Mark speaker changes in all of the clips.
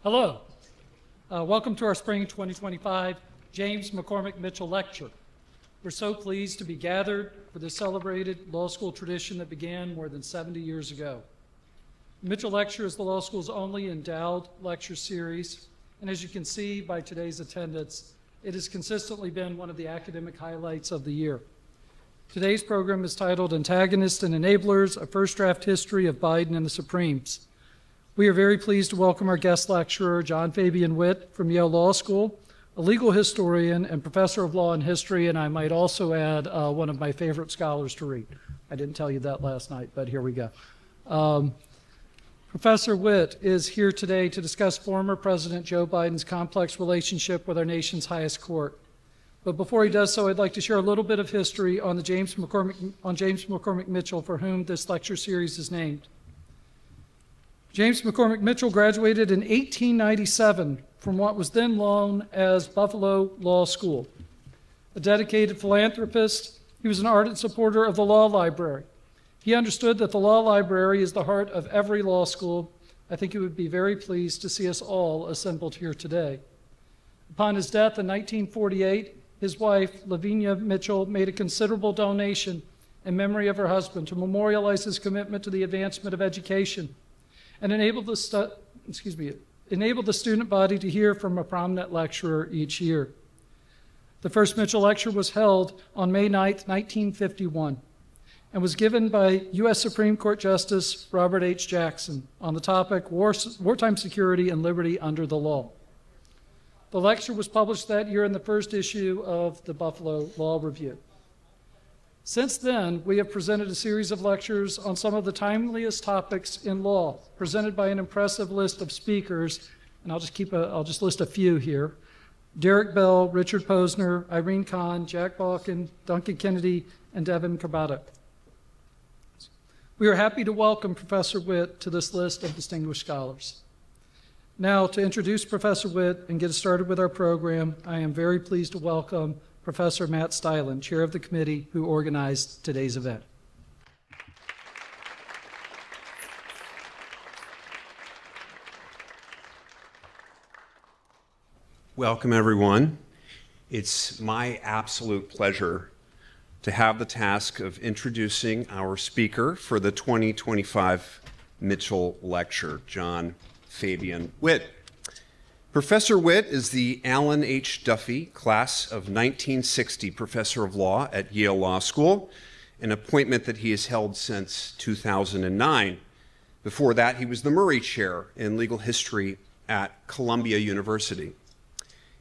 Speaker 1: Hello. Welcome to our Spring 2025 James McCormick Mitchell Lecture. We're so pleased to be gathered for this celebrated law school tradition that began more than 70 years ago. The Mitchell Lecture is the law school's only endowed lecture series, and as you can see by today's attendance, it has consistently been one of the academic highlights of the year. Today's program is titled Antagonists and Enablers, a First Draft History of Biden and the Supremes. We are very pleased to welcome our guest lecturer, John Fabian Witt from Yale Law School, a legal historian and professor of law and history, and I might also add one of my favorite scholars to read. I didn't tell you that last night, but here we go. Professor Witt is here today to discuss former President Joe Biden's complex relationship with our nation's highest court. But before he does so, I'd like to share a little bit of history on James McCormick Mitchell, for whom this lecture series is named. James McCormick Mitchell graduated in 1897 from what was then known as Buffalo Law School. A dedicated philanthropist, he was an ardent supporter of the law library. He understood that the law library is the heart of every law school. I think he would be very pleased to see us all assembled here today. Upon his death in 1948, his wife, Lavinia Mitchell, made a considerable donation in memory of her husband to memorialize his commitment to the advancement of education and enabled the student body to hear from a prominent lecturer each year. The first Mitchell Lecture was held on May 9, 1951, and was given by U.S. Supreme Court Justice Robert H. Jackson on the topic Wartime Security and Liberty Under the Law. The lecture was published that year in the first issue of the Buffalo Law Review. Since then, we have presented a series of lectures on some of the timeliest topics in law, presented by an impressive list of speakers, and I'll just list a few here. Derek Bell, Richard Posner, Irene Kahn, Jack Balkin, Duncan Kennedy, and Devin Kabata. We are happy to welcome Professor Witt to this list of distinguished scholars. Now, to introduce Professor Witt and get us started with our program, I am very pleased to welcome Professor Matt Stilen, chair of the committee who organized today's event.
Speaker 2: Welcome, everyone. It's my absolute pleasure to have the task of introducing our speaker for the 2025 Mitchell Lecture, John Fabian Witt. Professor Witt is the Alan H. Duffy Class of 1960 Professor of Law at Yale Law School, an appointment that he has held since 2009. Before that, he was the Murray Chair in Legal History at Columbia University.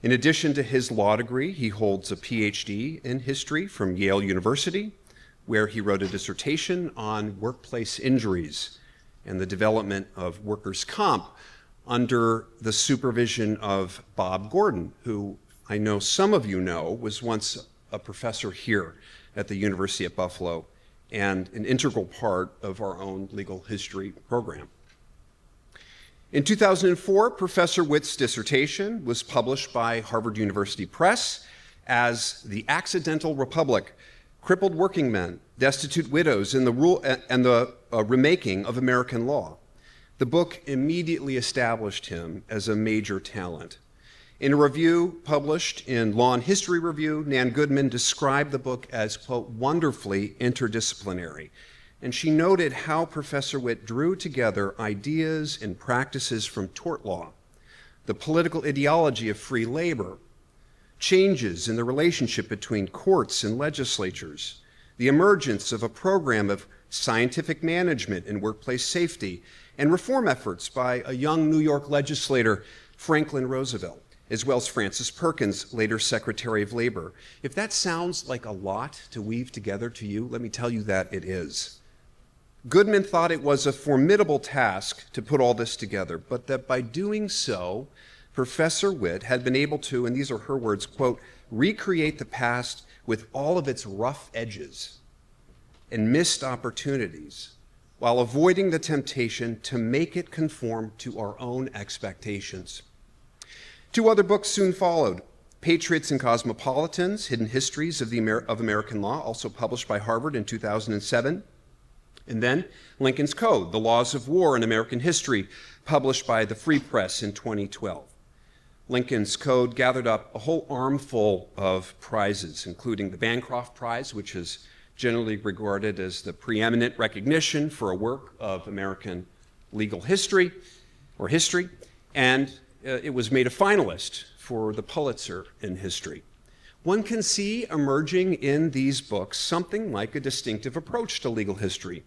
Speaker 2: In addition to his law degree, he holds a PhD in history from Yale University, where he wrote a dissertation on workplace injuries and the development of workers' comp under the supervision of Bob Gordon, who I know some of you know was once a professor here at the University at Buffalo and an integral part of our own legal history program. In 2004, Professor Witt's dissertation was published by Harvard University Press as The Accidental Republic: Crippled Working Men, Destitute Widows, and the Remaking of American Law. The book immediately established him as a major talent. In a review published in Law and History Review, Nan Goodman described the book as, quote, wonderfully interdisciplinary. And she noted how Professor Witt drew together ideas and practices from tort law, the political ideology of free labor, changes in the relationship between courts and legislatures, the emergence of a program of scientific management and workplace safety, and reform efforts by a young New York legislator, Franklin Roosevelt, as well as Francis Perkins, later Secretary of Labor. If that sounds like a lot to weave together to you, let me tell you that it is. Goodman thought it was a formidable task to put all this together, but that by doing so, Professor Witt had been able to, and these are her words, quote, recreate the past with all of its rough edges and missed opportunities, while avoiding the temptation to make it conform to our own expectations. Two other books soon followed: Patriots and Cosmopolitans, Hidden Histories of American Law, also published by Harvard in 2007, And then Lincoln's Code, The Laws of War in American History, published by the Free Press in 2012. Lincoln's Code gathered up a whole armful of prizes, including the Bancroft Prize, which is generally regarded as the preeminent recognition for a work of American legal history, and it was made a finalist for the Pulitzer in history. One can see emerging in these books something like a distinctive approach to legal history.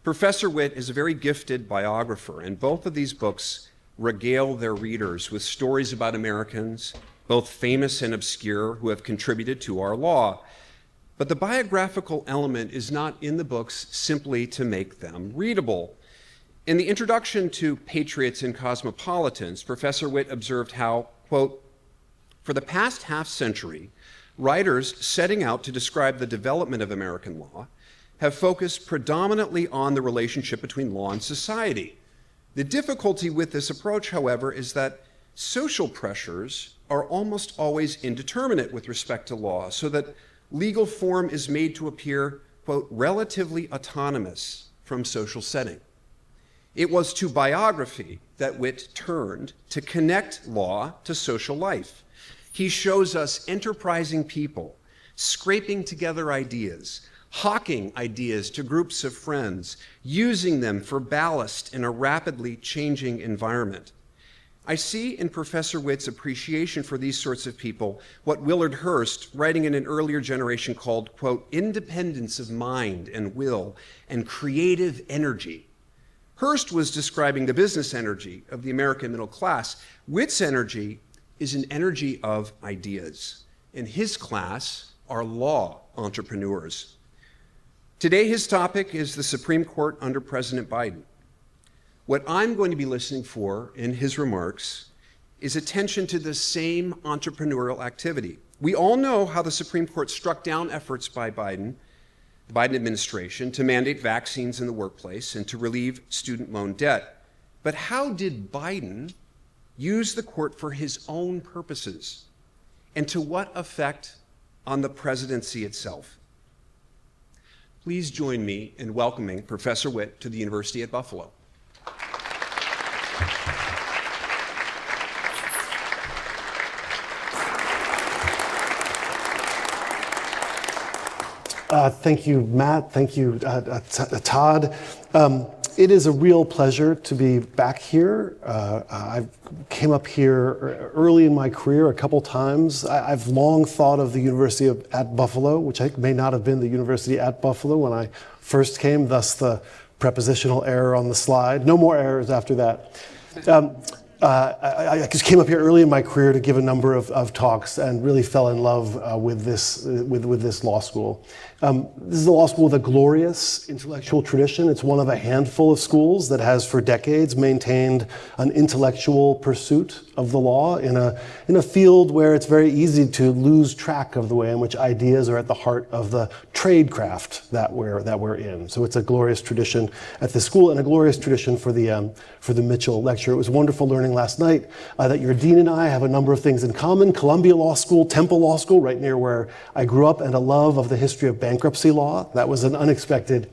Speaker 2: Professor Witt is a very gifted biographer, and both of these books regale their readers with stories about Americans, both famous and obscure, who have contributed to our law. But the biographical element is not in the books simply to make them readable. In the introduction to Patriots and Cosmopolitans, Professor Witt observed how, quote, "For the past half century, writers setting out to describe the development of American law have focused predominantly on the relationship between law and society. The difficulty with this approach, however, is that social pressures are almost always indeterminate with respect to law, so that legal form is made to appear, quote, relatively autonomous from social setting." It was to biography that Witt turned to connect law to social life. He shows us enterprising people scraping together ideas, hawking ideas to groups of friends, using them for ballast in a rapidly changing environment. I see in Professor Witt's appreciation for these sorts of people what Willard Hurst, writing in an earlier generation, called, quote, independence of mind and will and creative energy. Hurst was describing the business energy of the American middle class. Witt's energy is an energy of ideas. In his class are law entrepreneurs. Today, his topic is the Supreme Court under President Biden. What I'm going to be listening for in his remarks is attention to the same entrepreneurial activity. We all know how the Supreme Court struck down efforts by the Biden administration to mandate vaccines in the workplace and to relieve student loan debt. But how did Biden use the court for his own purposes? And to what effect on the presidency itself? Please join me in welcoming Professor Witt to the University at Buffalo.
Speaker 3: Thank you, Matt. Thank you, Todd. It is a real pleasure to be back here. I came up here early in my career a couple times. I've long thought of the University at Buffalo, which I think may not have been the University at Buffalo when I first came, thus the prepositional error on the slide. No more errors after that. I just came up here early in my career to give a number of talks and really fell in love with this law school. This is a law school with a glorious intellectual tradition. It's one of a handful of schools that has for decades maintained an intellectual pursuit of the law in a field where it's very easy to lose track of the way in which ideas are at the heart of the tradecraft that we're in. So it's a glorious tradition at this school and a glorious tradition for the Mitchell Lecture. It was wonderful learning last night that your dean and I have a number of things in common. Columbia Law School, Temple Law School, right near where I grew up, and a love of the history of bankruptcy law. That was an unexpected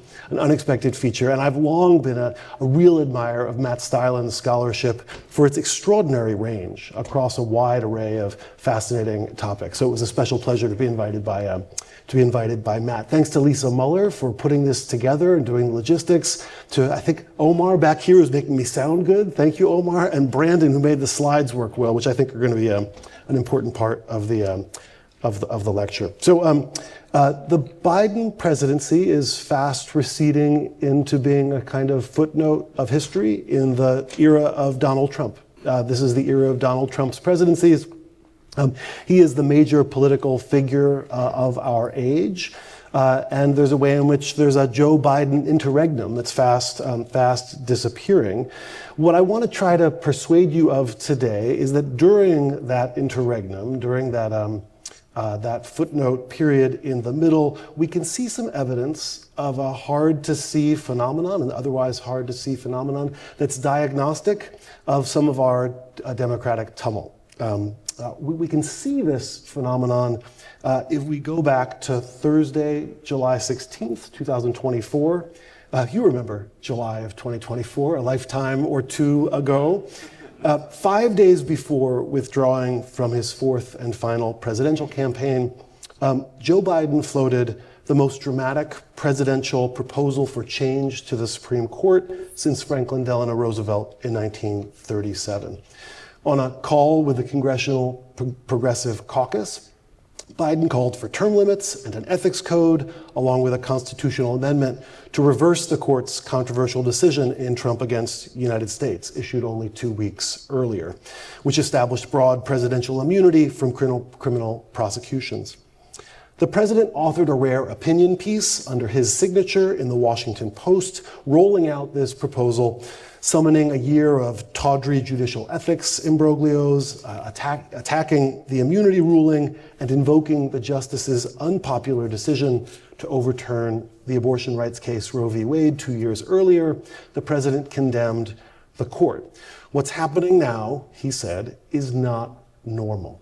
Speaker 3: feature. And I've long been a real admirer of Matt Stylen's scholarship for its extraordinary range across a wide array of fascinating topics. So it was a special pleasure to be invited by Matt. Thanks to Lisa Muller for putting this together and doing the logistics. To, I think, Omar back here who's making me sound good. Thank you, Omar. And Brandon, who made the slides work well, which I think are going to be an important part of the lecture. So the Biden presidency is fast receding into being a kind of footnote of history in the era of Donald Trump. This is the era of Donald Trump's presidency. He is the major political figure of our age. And there's a way in which there's a Joe Biden interregnum that's fast disappearing. What I want to try to persuade you of today is that during that interregnum, during that footnote period in the middle, we can see some evidence of a hard-to-see phenomenon, an otherwise hard-to-see phenomenon that's diagnostic of some of our democratic tumult. We can see this phenomenon if we go back to Thursday, July 16th, 2024. You remember July of 2024, a lifetime or two ago. 5 days before withdrawing from his fourth and final presidential campaign, Joe Biden floated the most dramatic presidential proposal for change to the Supreme Court since Franklin Delano Roosevelt in 1937. On a call with the Congressional Progressive Caucus, Biden called for term limits and an ethics code, along with a constitutional amendment to reverse the court's controversial decision in Trump against United States, issued only 2 weeks earlier, which established broad presidential immunity from criminal prosecutions. The president authored a rare opinion piece under his signature in the Washington Post, rolling out this proposal, summoning a year of tawdry judicial ethics imbroglios, attacking the immunity ruling, and invoking the justice's unpopular decision to overturn the abortion rights case Roe v. Wade 2 years earlier. The president condemned the court. What's happening now, he said, is not normal,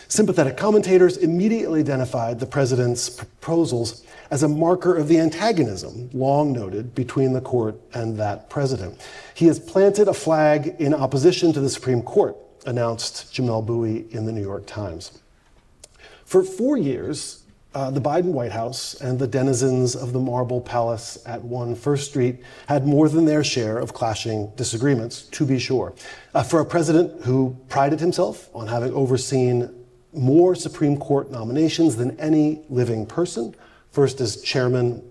Speaker 3: Sympathetic commentators immediately identified the president's proposals as a marker of the antagonism long noted between the court and that president. He has planted a flag in opposition to the Supreme Court, announced Jamelle Bouie in the New York Times. For 4 years, the Biden White House and the denizens of the Marble Palace at 1 First Street had more than their share of clashing disagreements, to be sure. For a president who prided himself on having overseen more Supreme Court nominations than any living person, first as chairman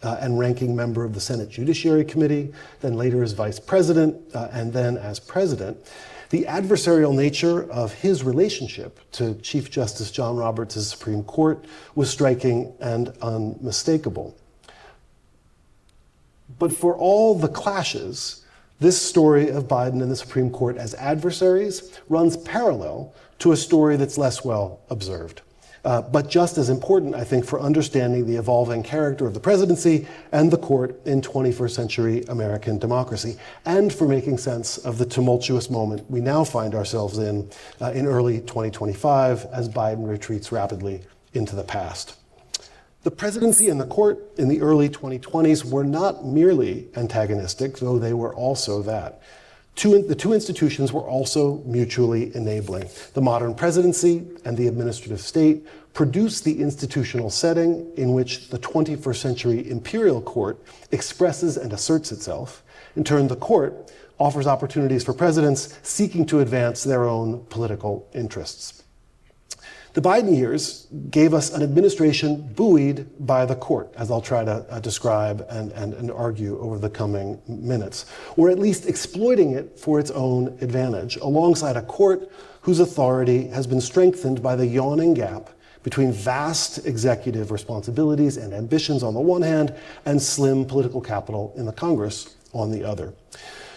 Speaker 3: and ranking member of the Senate Judiciary Committee, then later as vice president, and then as president, the adversarial nature of his relationship to Chief Justice John Roberts' Supreme Court was striking and unmistakable. But for all the clashes, this story of Biden and the Supreme Court as adversaries runs parallel to a story that's less well observed. But just as important, I think, for understanding the evolving character of the presidency and the court in 21st century American democracy, and for making sense of the tumultuous moment we now find ourselves in early 2025 as Biden retreats rapidly into the past. The presidency and the court in the early 2020s were not merely antagonistic, though they were also that. The two institutions were also mutually enabling. The modern presidency and the administrative state produce the institutional setting in which the 21st century imperial court expresses and asserts itself. In turn, the court offers opportunities for presidents seeking to advance their own political interests. The Biden years gave us an administration buoyed by the court, as I'll try to describe and argue over the coming minutes, or at least exploiting it for its own advantage, alongside a court whose authority has been strengthened by the yawning gap between vast executive responsibilities and ambitions on the one hand, and slim political capital in the Congress on the other.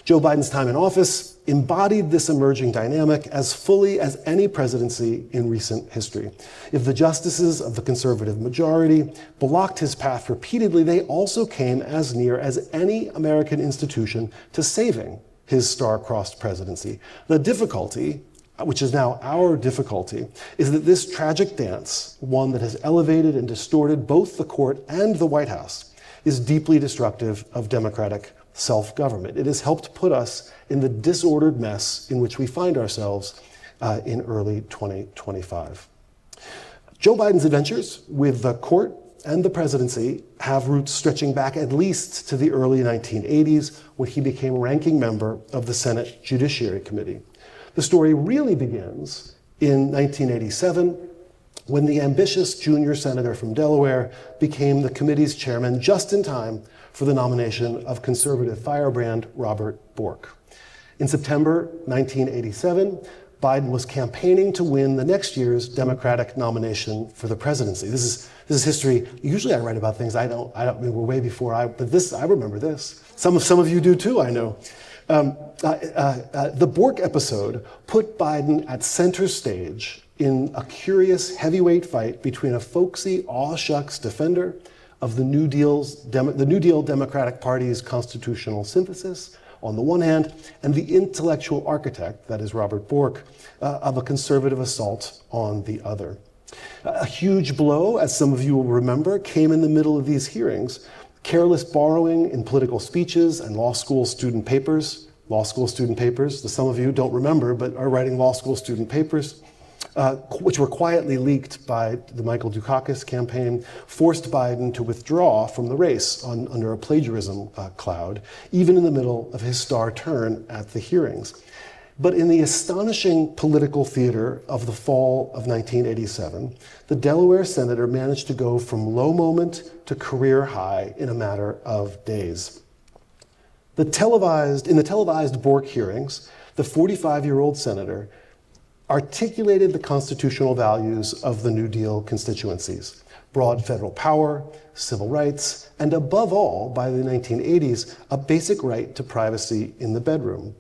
Speaker 3: Joe Biden's time in office embodied this emerging dynamic as fully as any presidency in recent history. If the justices of the conservative majority blocked his path repeatedly, they also came as near as any American institution to saving his star-crossed presidency. The difficulty, which is now our difficulty, is that this tragic dance, one that has elevated and distorted both the court and the White House, is deeply destructive of democratic self-government. It has helped put us in the disordered mess in which we find ourselves in early 2025. Joe Biden's adventures with the court and the presidency have roots stretching back at least to the early 1980s, when he became ranking member of the Senate Judiciary Committee. The story really begins in 1987, when the ambitious junior senator from Delaware became the committee's chairman just in time for the nomination of conservative firebrand Robert Bork. In September 1987, Biden was campaigning to win the next year's Democratic nomination for the presidency. This is history. Usually I write about things I mean, we're way before I remember this. Some of you do too, I know. The Bork episode put Biden at center stage in a curious heavyweight fight between a folksy aw-shucks defender of the New Deal Democratic Party's constitutional synthesis, on the one hand, and the intellectual architect, that is Robert Bork, of a conservative assault on the other. A huge blow, as some of you will remember, came in the middle of these hearings. Careless borrowing in political speeches and law school student papers. Law school student papers, that some of you don't remember, but are writing law school student papers, which were quietly leaked by the Michael Dukakis campaign, forced Biden to withdraw from the race under a plagiarism cloud, even in the middle of his star turn at the hearings. But in the astonishing political theater of the fall of 1987, the Delaware senator managed to go from low moment to career high in a matter of days. In the televised Bork hearings, the 45-year-old senator articulated the constitutional values of the New Deal constituencies: broad federal power, civil rights, and above all, by the 1980s, a basic right to privacy in the bedroom.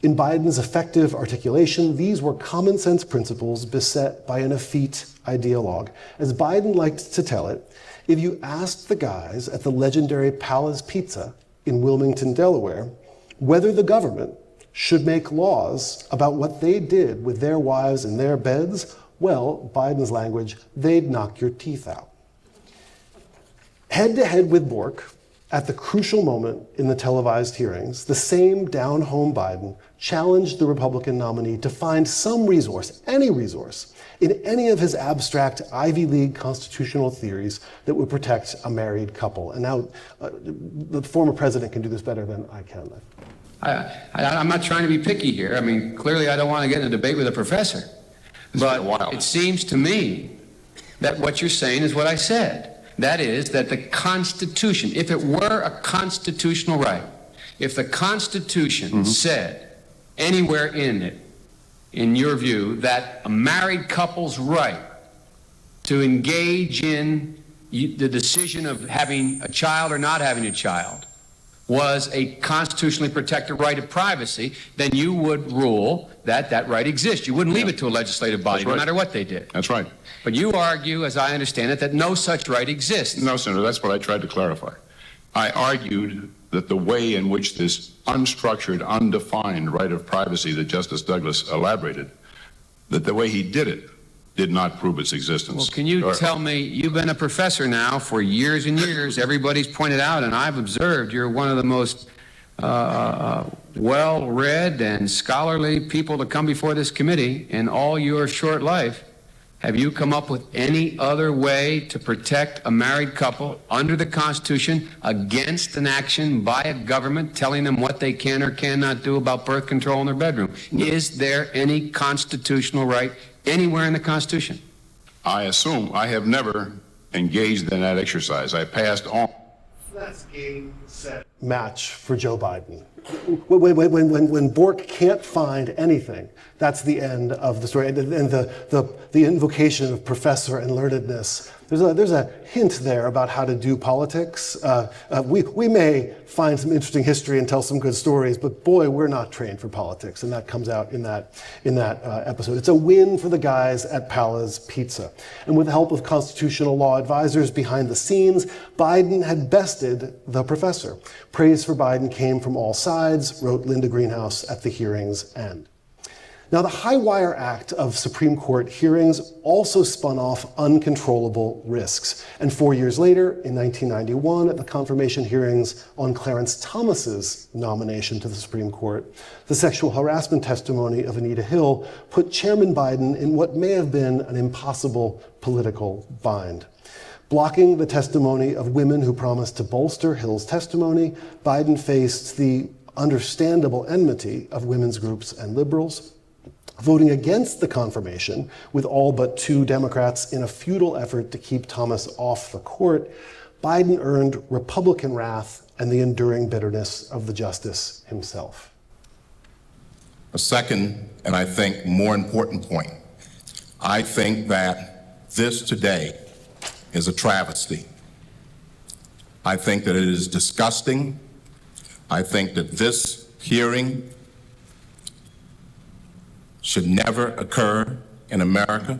Speaker 3: In Biden's effective articulation, these were common sense principles beset by an effete ideologue. As Biden liked to tell it, if you asked the guys at the legendary Palace Pizza in Wilmington, Delaware, whether the government should make laws about what they did with their wives in their beds, well, Biden's language, they'd knock your teeth out. Head to head with Bork, at the crucial moment in the televised hearings, the same down-home Biden challenged the Republican nominee to find some resource, any resource, in any of his abstract Ivy League constitutional theories that would protect a married couple. And now the former president can do this better than I can.
Speaker 4: I'm not trying to be picky here. I mean, clearly I don't want to get in a debate with a professor. But it seems to me that what you're saying is what I said. That is, that the Constitution, if it were a constitutional right, if the Constitution said anywhere in it, in your view, that a married couple's right to engage in the decision of having a child or not having a child was a constitutionally protected right of privacy, then you would rule that that right exists. You wouldn't leave it to a legislative body, no matter what they did.
Speaker 5: That's right.
Speaker 4: But you argue, as I understand it, that no such right exists.
Speaker 5: No, Senator, that's what I tried to clarify. I argued that the way in which this unstructured, undefined right of privacy that Justice Douglas elaborated, that the way he did it did not prove its existence.
Speaker 4: Well, can you tell me, you've been a professor now for years and years, everybody's pointed out, and I've observed you're one of the most well-read and scholarly people to come before this committee in all your short life. Have you come up with any other way to protect a married couple under the Constitution against an action by a government telling them what they can or cannot do about birth control in their bedroom? Is there any constitutional right anywhere in the Constitution?
Speaker 5: I assume I have never engaged in that exercise. I passed on.
Speaker 3: That's game, set, match for Joe Biden. When Bork can't find anything, that's the end of the story. And the invocation of professor and learnedness, there's a hint there about how to do politics. We may find some interesting history and tell some good stories, but boy, we're not trained for politics, and that comes out in that episode. It's a win for the guys at Pala's Pizza. And with the help of constitutional law advisors behind the scenes, Biden had bested the professor. Praise for Biden came from all sides, wrote Linda Greenhouse at the hearing's end. Now, the High Wire Act of Supreme Court hearings also spun off uncontrollable risks. And 4 years later, in 1991, at the confirmation hearings on Clarence Thomas's nomination to the Supreme Court, the sexual harassment testimony of Anita Hill put Chairman Biden in what may have been an impossible political bind. Blocking the testimony of women who promised to bolster Hill's testimony, Biden faced the understandable enmity of women's groups and liberals. Voting against the confirmation, with all but 2 Democrats in a futile effort to keep Thomas off the court, Biden earned Republican wrath and the enduring bitterness of the justice himself.
Speaker 6: A second, and I think more important point, I think that this today is a travesty. I think that it is disgusting. I think that this hearing should never occur in America.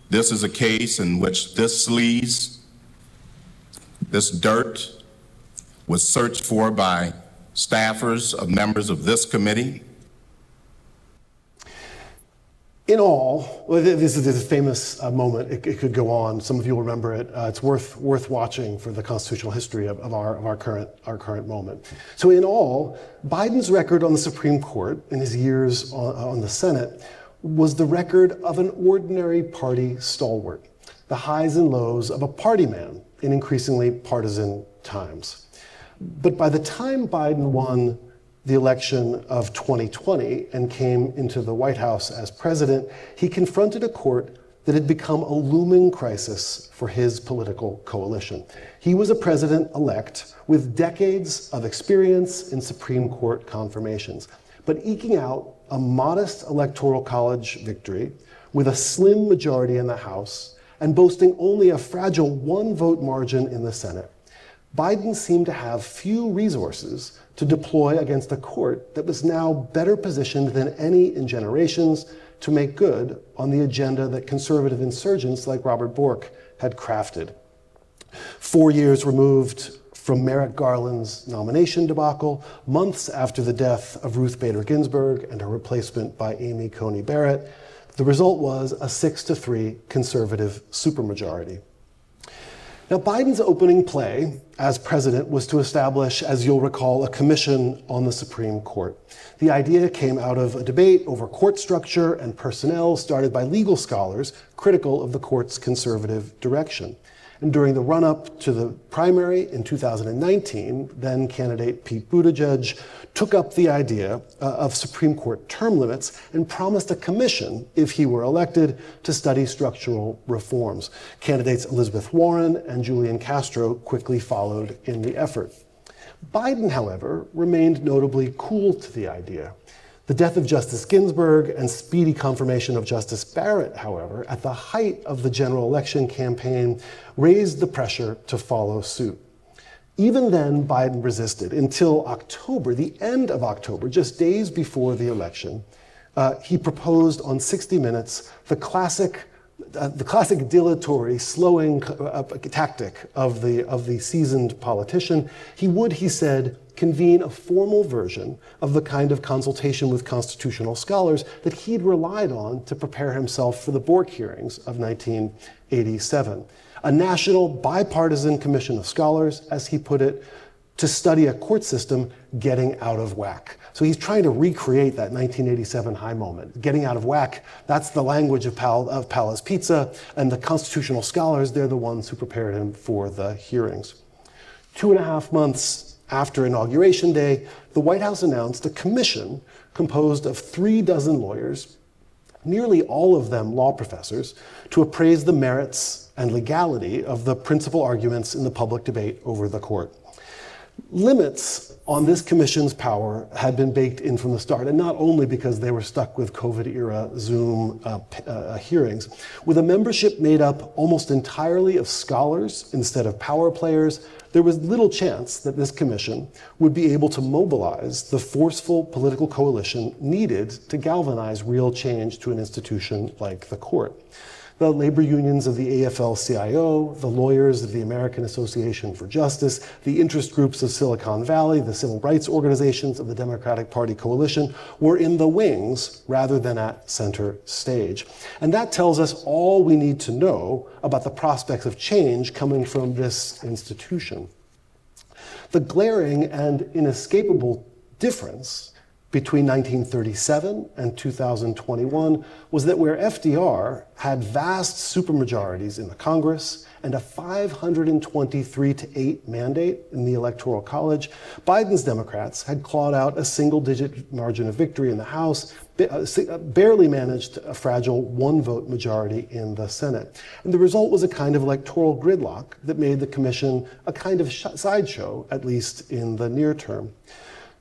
Speaker 6: This is a case in which this sleaze, this dirt, was searched for by staffers, of members of this committee.
Speaker 3: In all, well, this is a famous moment. It could go on. Some of you will remember it. It's worth watching for the constitutional history of our current moment. So in all, Biden's record on the Supreme Court in his years on the Senate was the record of an ordinary party stalwart, the highs and lows of a party man in increasingly partisan times. But by the time Biden won the election of 2020 and came into the White House as president, he confronted a court that had become a looming crisis for his political coalition. He was a president-elect with decades of experience in Supreme Court confirmations, but eking out a modest electoral college victory with a slim majority in the House and boasting only a fragile one-vote margin in the Senate, Biden seemed to have few resources to deploy against a court that was now better positioned than any in generations to make good on the agenda that conservative insurgents like Robert Bork had crafted. 4 years removed from Merrick Garland's nomination debacle, months after the death of Ruth Bader Ginsburg and her replacement by Amy Coney Barrett, the result was a 6-3 conservative supermajority. Now, Biden's opening play as president was to establish, as you'll recall, a commission on the Supreme Court. The idea came out of a debate over court structure and personnel started by legal scholars critical of the court's conservative direction. And during the run-up to the primary in 2019, then candidate Pete Buttigieg took up the idea of Supreme Court term limits and promised a commission, if he were elected, to study structural reforms. Candidates Elizabeth Warren and Julian Castro quickly followed in the effort. Biden, however, remained notably cool to the idea. The death of Justice Ginsburg and speedy confirmation of Justice Barrett, however, at the height of the general election campaign, raised the pressure to follow suit. Even then, Biden resisted until October, the end of October, just days before the election. He proposed on 60 Minutes the classic dilatory, slowing tactic of the seasoned politician. He would, he said, convene a formal version of the kind of consultation with constitutional scholars that he'd relied on to prepare himself for the Bork hearings of 1987. A national bipartisan commission of scholars, as he put it, to study a court system getting out of whack. So he's trying to recreate that 1987 high moment. Getting out of whack, that's the language of Palace Pizza, and the constitutional scholars, they're the ones who prepared him for the hearings. 2.5 months after Inauguration Day, the White House announced a commission composed of 36 lawyers, nearly all of them law professors, to appraise the merits and legality of the principal arguments in the public debate over the court. Limits on this commission's power had been baked in from the start, and not only because they were stuck with COVID-era Zoom hearings. With a membership made up almost entirely of scholars instead of power players, there was little chance that this commission would be able to mobilize the forceful political coalition needed to galvanize real change to an institution like the court. The labor unions of the AFL-CIO, the lawyers of the American Association for Justice, the interest groups of Silicon Valley, the civil rights organizations of the Democratic Party coalition were in the wings rather than at center stage. And that tells us all we need to know about the prospects of change coming from this institution. The glaring and inescapable difference between 1937 and 2021 was that where FDR had vast supermajorities in the Congress and a 523-8 mandate in the Electoral College, Biden's Democrats had clawed out a single-digit margin of victory in the House, barely managed a fragile one-vote majority in the Senate. And the result was a kind of electoral gridlock that made the commission a kind of sideshow, at least in the near term.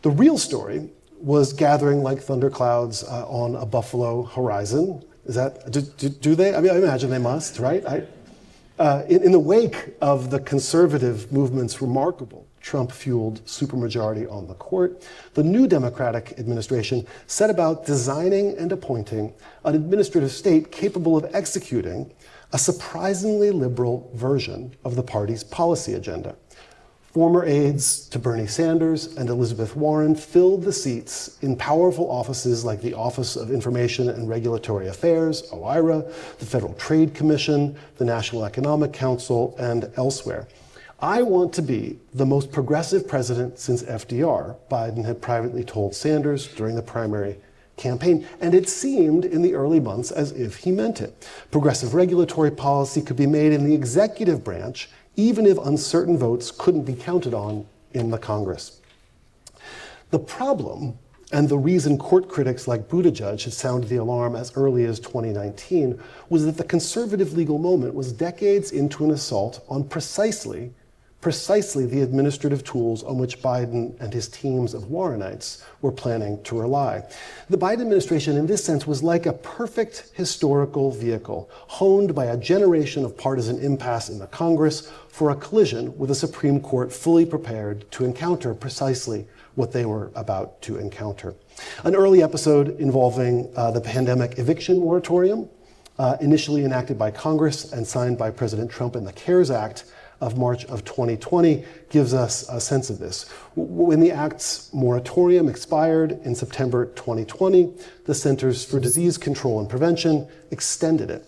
Speaker 3: The real story was gathering like thunderclouds on a Buffalo horizon. Is that, do they? I mean, I imagine they must, right? In the wake of the conservative movement's remarkable Trump-fueled supermajority on the court, the new Democratic administration set about designing and appointing an administrative state capable of executing a surprisingly liberal version of the party's policy agenda. Former aides to Bernie Sanders and Elizabeth Warren filled the seats in powerful offices like the Office of Information and Regulatory Affairs, OIRA, the Federal Trade Commission, the National Economic Council, and elsewhere. I want to be the most progressive president since FDR, Biden had privately told Sanders during the primary campaign, and it seemed in the early months as if he meant it. Progressive regulatory policy could be made in the executive branch, even if uncertain votes couldn't be counted on in the Congress. The problem, and the reason court critics like Buttigieg had sounded the alarm as early as 2019, was that the conservative legal moment was decades into an assault on precisely the administrative tools on which Biden and his teams of Warrenites were planning to rely. The Biden administration, in this sense, was like a perfect historical vehicle, honed by a generation of partisan impasse in the Congress for a collision with a Supreme Court fully prepared to encounter precisely what they were about to encounter. An early episode involving the pandemic eviction moratorium, initially enacted by Congress and signed by President Trump in the CARES Act of March of 2020, gives us a sense of this. When the Act's moratorium expired in September 2020, the Centers for Disease Control and Prevention extended it.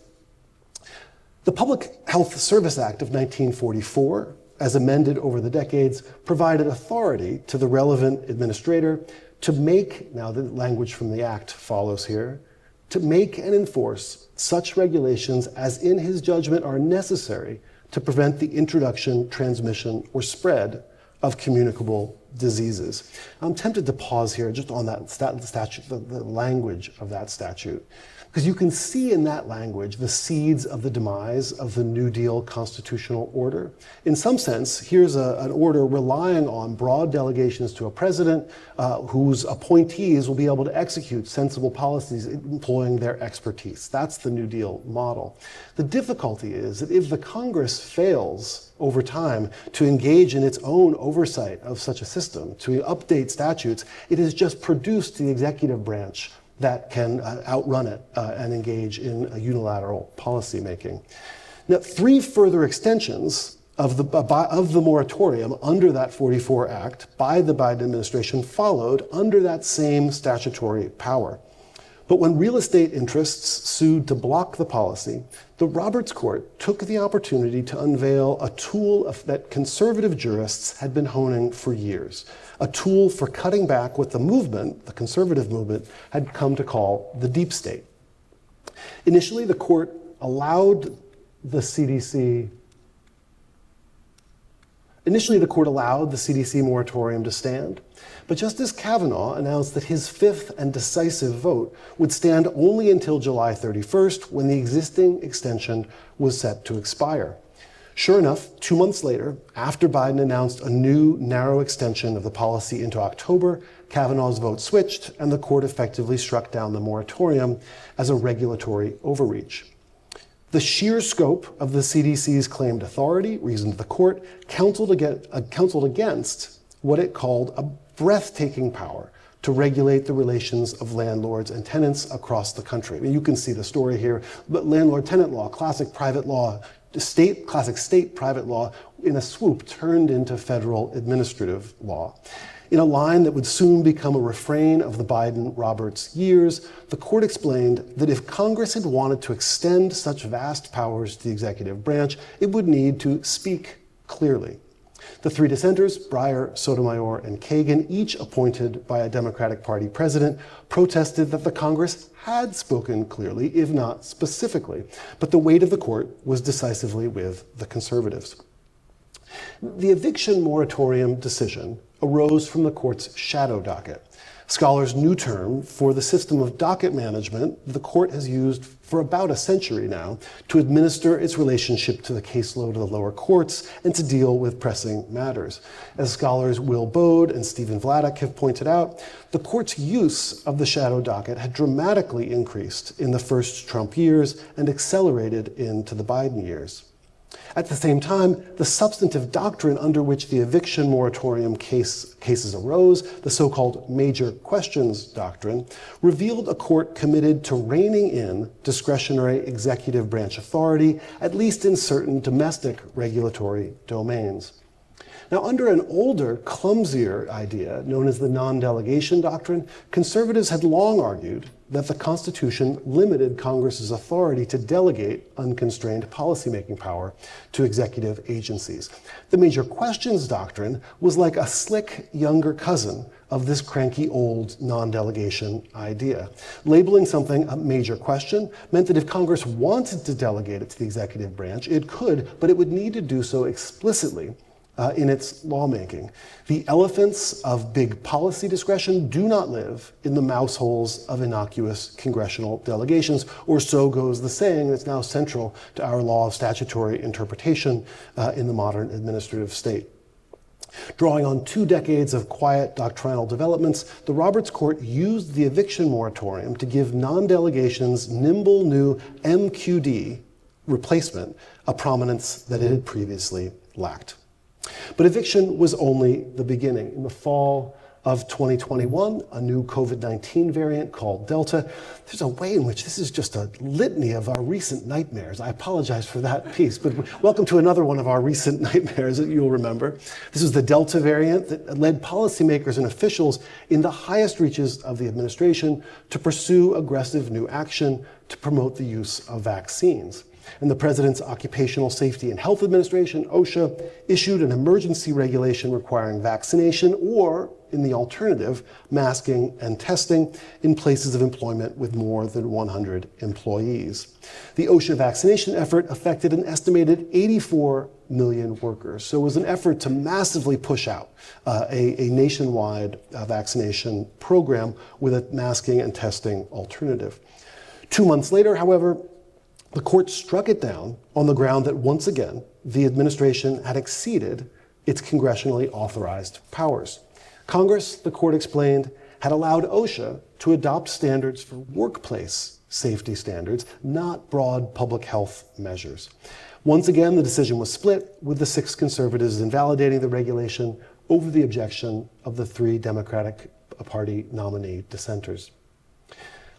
Speaker 3: The Public Health Service Act of 1944, as amended over the decades, provided authority to the relevant administrator to make, now the language from the Act follows here, to make and enforce such regulations as in his judgment are necessary to prevent the introduction, transmission, or spread of communicable diseases. I'm tempted to pause here just on that statute, the language of that statute, because you can see in that language the seeds of the demise of the New Deal constitutional order. In some sense, here's an order relying on broad delegations to a president whose appointees will be able to execute sensible policies employing their expertise. That's the New Deal model. The difficulty is that if the Congress fails over time to engage in its own oversight of such a system, to update statutes, it has just produced the executive branch that can outrun it and engage in unilateral policymaking. Now, 3 further extensions of the moratorium under that 44 Act by the Biden administration followed under that same statutory power. But when real estate interests sued to block the policy, the Roberts Court took the opportunity to unveil a tool that conservative jurists had been honing for years, a tool for cutting back what the movement, the conservative movement, had come to call the deep state. Initially, the court allowed the CDC moratorium to stand, but Justice Kavanaugh announced that his 5th and decisive vote would stand only until July 31st, when the existing extension was set to expire. Sure enough, 2 months later, after Biden announced a new narrow extension of the policy into October, Kavanaugh's vote switched, and the court effectively struck down the moratorium as a regulatory overreach. The sheer scope of the CDC's claimed authority, reasoned the court, counseled against what it called a breathtaking power to regulate the relations of landlords and tenants across the country. I mean, you can see the story here, but landlord-tenant law, classic private law, classic state private law, in a swoop turned into federal administrative law. In a line that would soon become a refrain of the Biden-Roberts years, the court explained that if Congress had wanted to extend such vast powers to the executive branch, it would need to speak clearly. The 3 dissenters, Breyer, Sotomayor, and Kagan, each appointed by a Democratic Party president, protested that the Congress had spoken clearly, if not specifically, but the weight of the court was decisively with the conservatives. The eviction moratorium decision arose from the court's shadow docket. Scholars' new term for the system of docket management the court has used for about a century now to administer its relationship to the caseload of the lower courts and to deal with pressing matters. As scholars Will Bode and Stephen Vladeck have pointed out, the court's use of the shadow docket had dramatically increased in the first Trump years and accelerated into the Biden years. At the same time, the substantive doctrine under which the eviction moratorium cases arose, the so-called major questions doctrine, revealed a court committed to reining in discretionary executive branch authority, at least in certain domestic regulatory domains. Now, under an older, clumsier idea known as the non-delegation doctrine, conservatives had long argued that the Constitution limited Congress's authority to delegate unconstrained policymaking power to executive agencies. The major questions doctrine was like a slick younger cousin of this cranky old non-delegation idea. Labeling something a major question meant that if Congress wanted to delegate it to the executive branch, it could, but it would need to do so explicitly in its lawmaking. The elephants of big policy discretion do not live in the mouse holes of innocuous congressional delegations, or so goes the saying that's now central to our law of statutory interpretation in the modern administrative state. Drawing on 2 decades of quiet doctrinal developments, the Roberts Court used the eviction moratorium to give non-delegations' nimble new MQD replacement a prominence that it had previously lacked. But eviction was only the beginning. In the fall of 2021, a new COVID-19 variant called Delta. There's a way in which this is just a litany of our recent nightmares. I apologize for that piece, but welcome to another one of our recent nightmares that you'll remember. This is the Delta variant that led policymakers and officials in the highest reaches of the administration to pursue aggressive new action to promote the use of vaccines. And the President's Occupational Safety and Health Administration, OSHA, issued an emergency regulation requiring vaccination or, in the alternative, masking and testing in places of employment with more than 100 employees. The OSHA vaccination effort affected an estimated 84 million workers. So it was an effort to massively push out a nationwide vaccination program with a masking and testing alternative. 2 months later, however, the court struck it down on the ground that once again, the administration had exceeded its congressionally authorized powers. Congress, the court explained, had allowed OSHA to adopt standards for workplace safety standards, not broad public health measures. Once again, the decision was split, with the 6 conservatives invalidating the regulation over the objection of the 3 Democratic Party nominee dissenters.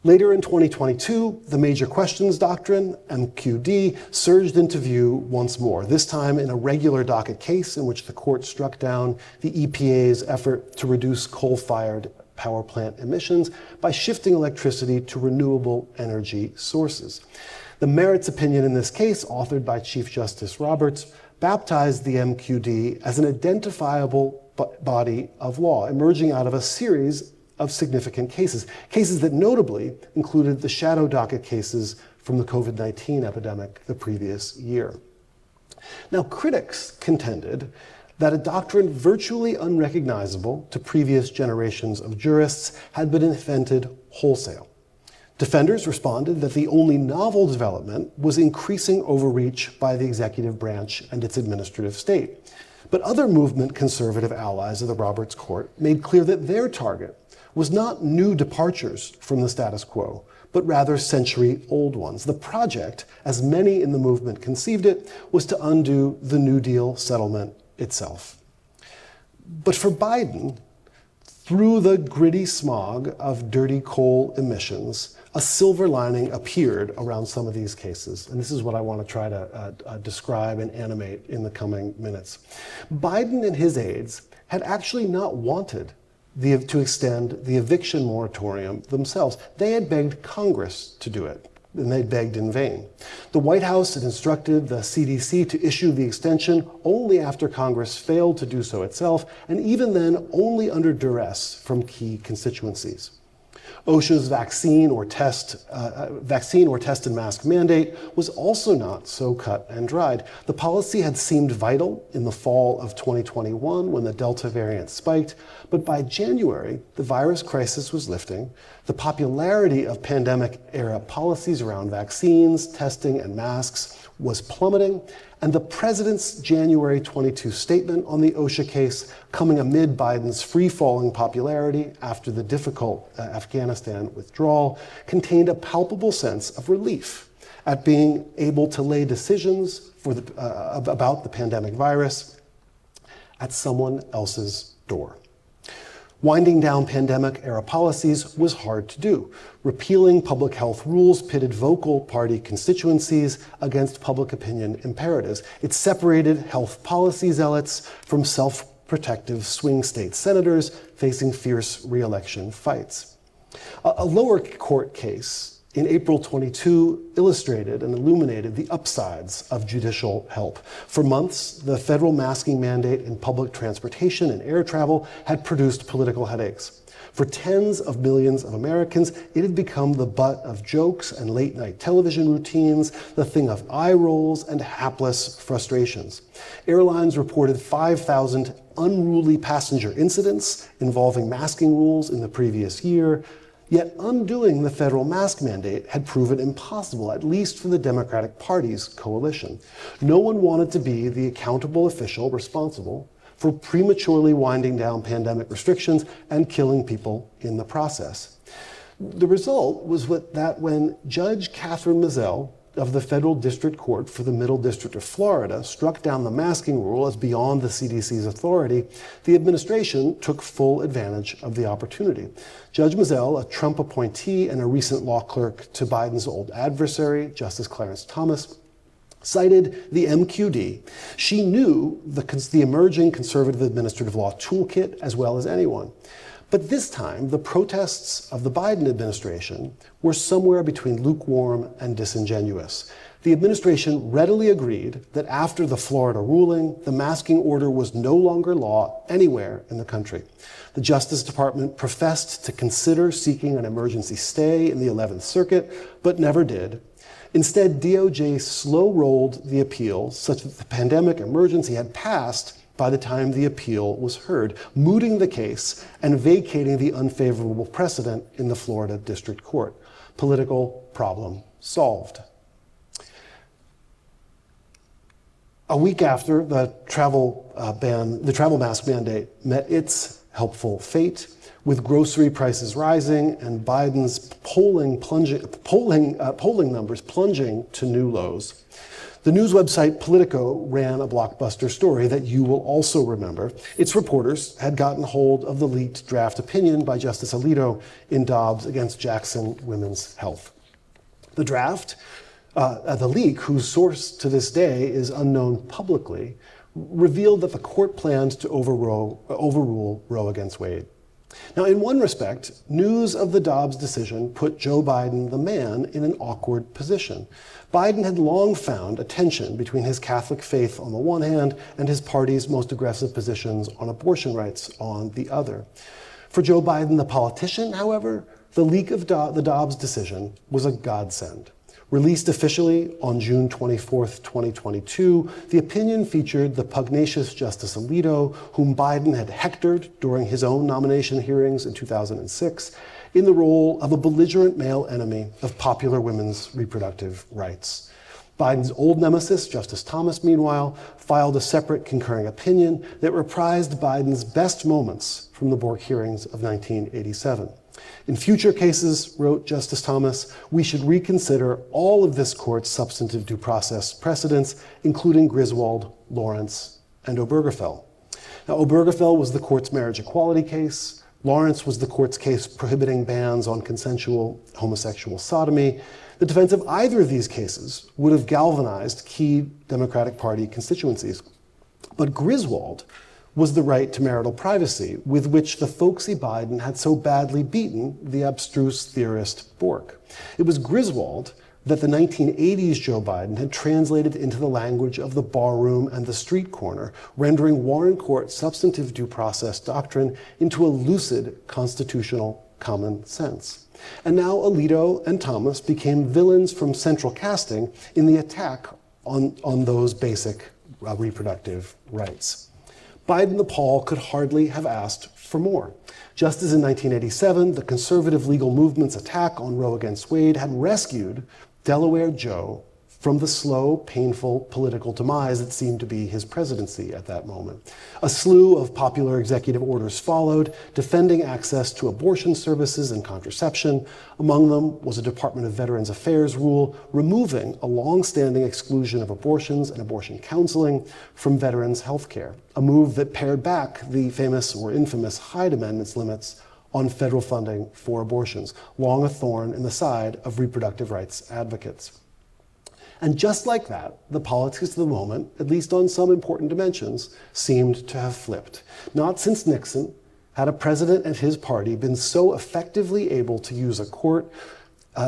Speaker 3: Later in 2022, the Major Questions Doctrine, MQD, surged into view once more, this time in a regular docket case in which the court struck down the EPA's effort to reduce coal-fired power plant emissions by shifting electricity to renewable energy sources. The merits opinion in this case, authored by Chief Justice Roberts, baptized the MQD as an identifiable body of law, emerging out of a series of significant cases that notably included the shadow docket cases from the COVID-19 epidemic the previous year. Now, critics contended that a doctrine virtually unrecognizable to previous generations of jurists had been invented wholesale. Defenders responded that the only novel development was increasing overreach by the executive branch and its administrative state. But other movement conservative allies of the Roberts Court made clear that their target was not new departures from the status quo, but rather century-old ones. The project, as many in the movement conceived it, was to undo the New Deal settlement itself. But for Biden, through the gritty smog of dirty coal emissions, a silver lining appeared around some of these cases. And this is what I want to try to describe and animate in the coming minutes. Biden and his aides had actually not wanted to extend the eviction moratorium themselves. They had begged Congress to do it, and they begged in vain. The White House had instructed the CDC to issue the extension only after Congress failed to do so itself, and even then only under duress from key constituencies. OSHA's vaccine or test and mask mandate was also not so cut and dried. The policy had seemed vital in the fall of 2021 when the Delta variant spiked, but by January, the virus crisis was lifting, the popularity of pandemic-era policies around vaccines, testing, and masks was plummeting, and the president's January 22 statement on the OSHA case, coming amid Biden's free-falling popularity after the difficult Afghanistan withdrawal, contained a palpable sense of relief at being able to lay decisions about the pandemic virus at someone else's door. Winding down pandemic-era policies was hard to do. Repealing public health rules pitted vocal party constituencies against public opinion imperatives. It separated health policy zealots from self-protective swing state senators facing fierce re-election fights. A lower court case in April 22 illustrated and illuminated the upsides of judicial help. For months, the federal masking mandate in public transportation and air travel had produced political headaches. For tens of millions of Americans, it had become the butt of jokes and late-night television routines, the thing of eye rolls and hapless frustrations. Airlines reported 5,000 unruly passenger incidents involving masking rules in the previous year. Yet undoing the federal mask mandate had proven impossible, at least for the Democratic Party's coalition. No one wanted to be the accountable official responsible for prematurely winding down pandemic restrictions and killing people in the process. The result was that when Judge Catherine Mizelle of the Federal District Court for the Middle District of Florida struck down the masking rule as beyond the CDC's authority, the administration took full advantage of the opportunity. Judge Mizelle, a Trump appointee and a recent law clerk to Biden's old adversary, Justice Clarence Thomas, cited the MQD. She knew the emerging conservative administrative law toolkit as well as anyone. But this time, the protests of the Biden administration were somewhere between lukewarm and disingenuous. The administration readily agreed that after the Florida ruling, the masking order was no longer law anywhere in the country. The Justice Department professed to consider seeking an emergency stay in the 11th Circuit, but never did. Instead, DOJ slow-rolled the appeal such that the pandemic emergency had passed by the time the appeal was heard, mooting the case and vacating the unfavorable precedent in the Florida District Court. Political problem solved. A week after the travel mask mandate met its helpful fate, with grocery prices rising and Biden's polling numbers plunging to new lows. The news website Politico ran a blockbuster story that you will also remember. Its reporters had gotten hold of the leaked draft opinion by Justice Alito in Dobbs against Jackson Women's Health. The draft, the leak, whose source to this day is unknown publicly, revealed that the court planned to overrule Roe against Wade. Now, in one respect, news of the Dobbs decision put Joe Biden, the man, in an awkward position. Biden had long found a tension between his Catholic faith on the one hand and his party's most aggressive positions on abortion rights on the other. For Joe Biden, the politician, however, the leak of the Dobbs decision was a godsend. Released officially on June 24, 2022, the opinion featured the pugnacious Justice Alito, whom Biden had hectored during his own nomination hearings in 2006, in the role of a belligerent male enemy of popular women's reproductive rights. Biden's old nemesis, Justice Thomas, meanwhile, filed a separate concurring opinion that reprised Biden's best moments from the Bork hearings of 1987. In future cases, wrote Justice Thomas, we should reconsider all of this court's substantive due process precedents, including Griswold, Lawrence, and Obergefell. Now, Obergefell was the court's marriage equality case. Lawrence was the court's case prohibiting bans on consensual homosexual sodomy. The defense of either of these cases would have galvanized key Democratic Party constituencies. But Griswold was the right to marital privacy, with which the folksy Biden had so badly beaten the abstruse theorist Bork. It was Griswold that the 1980s Joe Biden had translated into the language of the barroom and the street corner, rendering Warren Court substantive due process doctrine into a lucid constitutional common sense. And now Alito and Thomas became villains from central casting in the attack on those basic reproductive rights. Biden the Paul could hardly have asked for more. Just as in 1987, the conservative legal movement's attack on Roe against Wade had rescued Delaware Joe from the slow, painful political demise that seemed to be his presidency at that moment. A slew of popular executive orders followed, defending access to abortion services and contraception. Among them was a Department of Veterans Affairs rule removing a long-standing exclusion of abortions and abortion counseling from veterans' health care, a move that pared back the famous or infamous Hyde Amendment's limits on federal funding for abortions, long a thorn in the side of reproductive rights advocates. And just like that, the politics of the moment, at least on some important dimensions, seemed to have flipped. Not since Nixon had a president and his party been so effectively able to use a court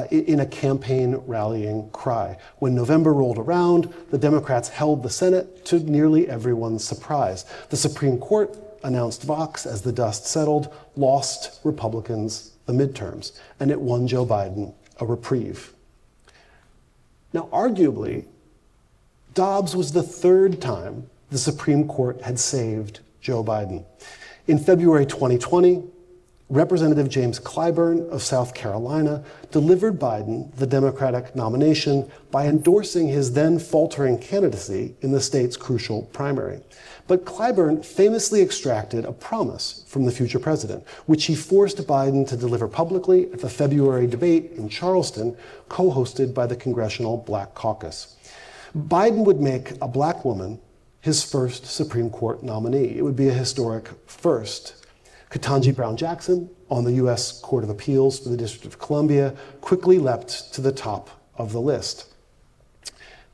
Speaker 3: in a campaign rallying cry. When November rolled around, the Democrats held the Senate to nearly everyone's surprise. The Supreme Court announced Vox as the dust settled, lost Republicans the midterms, and it won Joe Biden a reprieve. Now, arguably, Dobbs was the third time the Supreme Court had saved Joe Biden. In February 2020, Representative James Clyburn of South Carolina delivered Biden the Democratic nomination by endorsing his then faltering candidacy in the state's crucial primary. But Clyburn famously extracted a promise from the future president, which he forced Biden to deliver publicly at the February debate in Charleston, co-hosted by the Congressional Black Caucus. Biden would make a black woman his first Supreme Court nominee. It would be a historic first. Ketanji Brown Jackson, on the U.S. Court of Appeals for the District of Columbia, quickly leapt to the top of the list.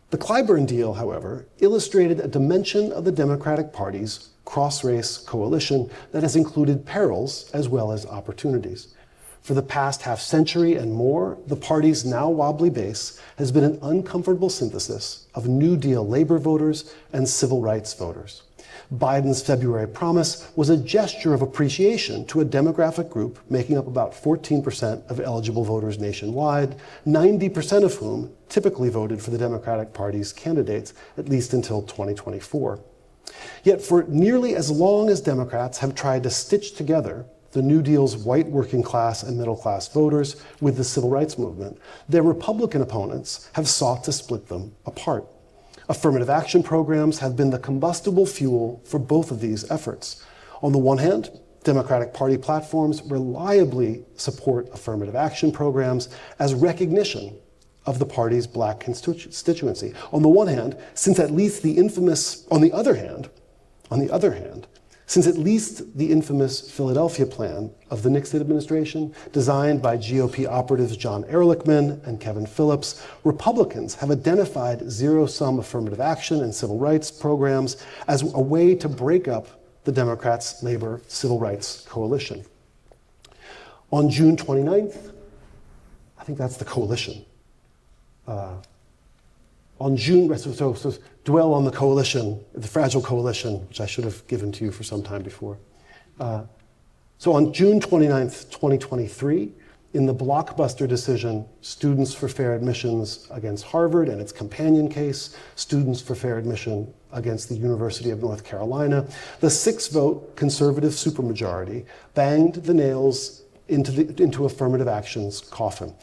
Speaker 3: The Clyburn deal, however, illustrated a dimension of the Democratic Party's cross-race coalition that has included perils as well as opportunities. For the past half century and more, the party's now wobbly base has been an uncomfortable synthesis of New Deal labor voters and civil rights voters. Biden's February promise was a gesture of appreciation to a demographic group making up about 14% of eligible voters nationwide, 90% of whom typically voted for the Democratic Party's candidates, at least until 2024. Yet for nearly as long as Democrats have tried to stitch together the New Deal's white working class and middle class voters with the civil rights movement, their Republican opponents have sought to split them apart. Affirmative action programs have been the combustible fuel for both of these efforts. On the one hand, Democratic Party platforms reliably support affirmative action programs as recognition of the party's black constituency. On the one hand, since at least the infamous, on the other hand, since at least the infamous Philadelphia plan of the Nixon administration, designed by GOP operatives John Ehrlichman and Kevin Phillips, Republicans have identified zero-sum affirmative action and civil rights programs as a way to break up the Democrats' labor civil rights coalition. On June 29th, I think that's the coalition. Dwell on the coalition, the fragile coalition, which I should have given to you for some time before. So on June 29th, 2023, in the blockbuster decision, Students for Fair Admissions against Harvard and its companion case, Students for Fair Admission against the University of North Carolina, the 6-vote conservative supermajority banged the nails into affirmative action's coffin.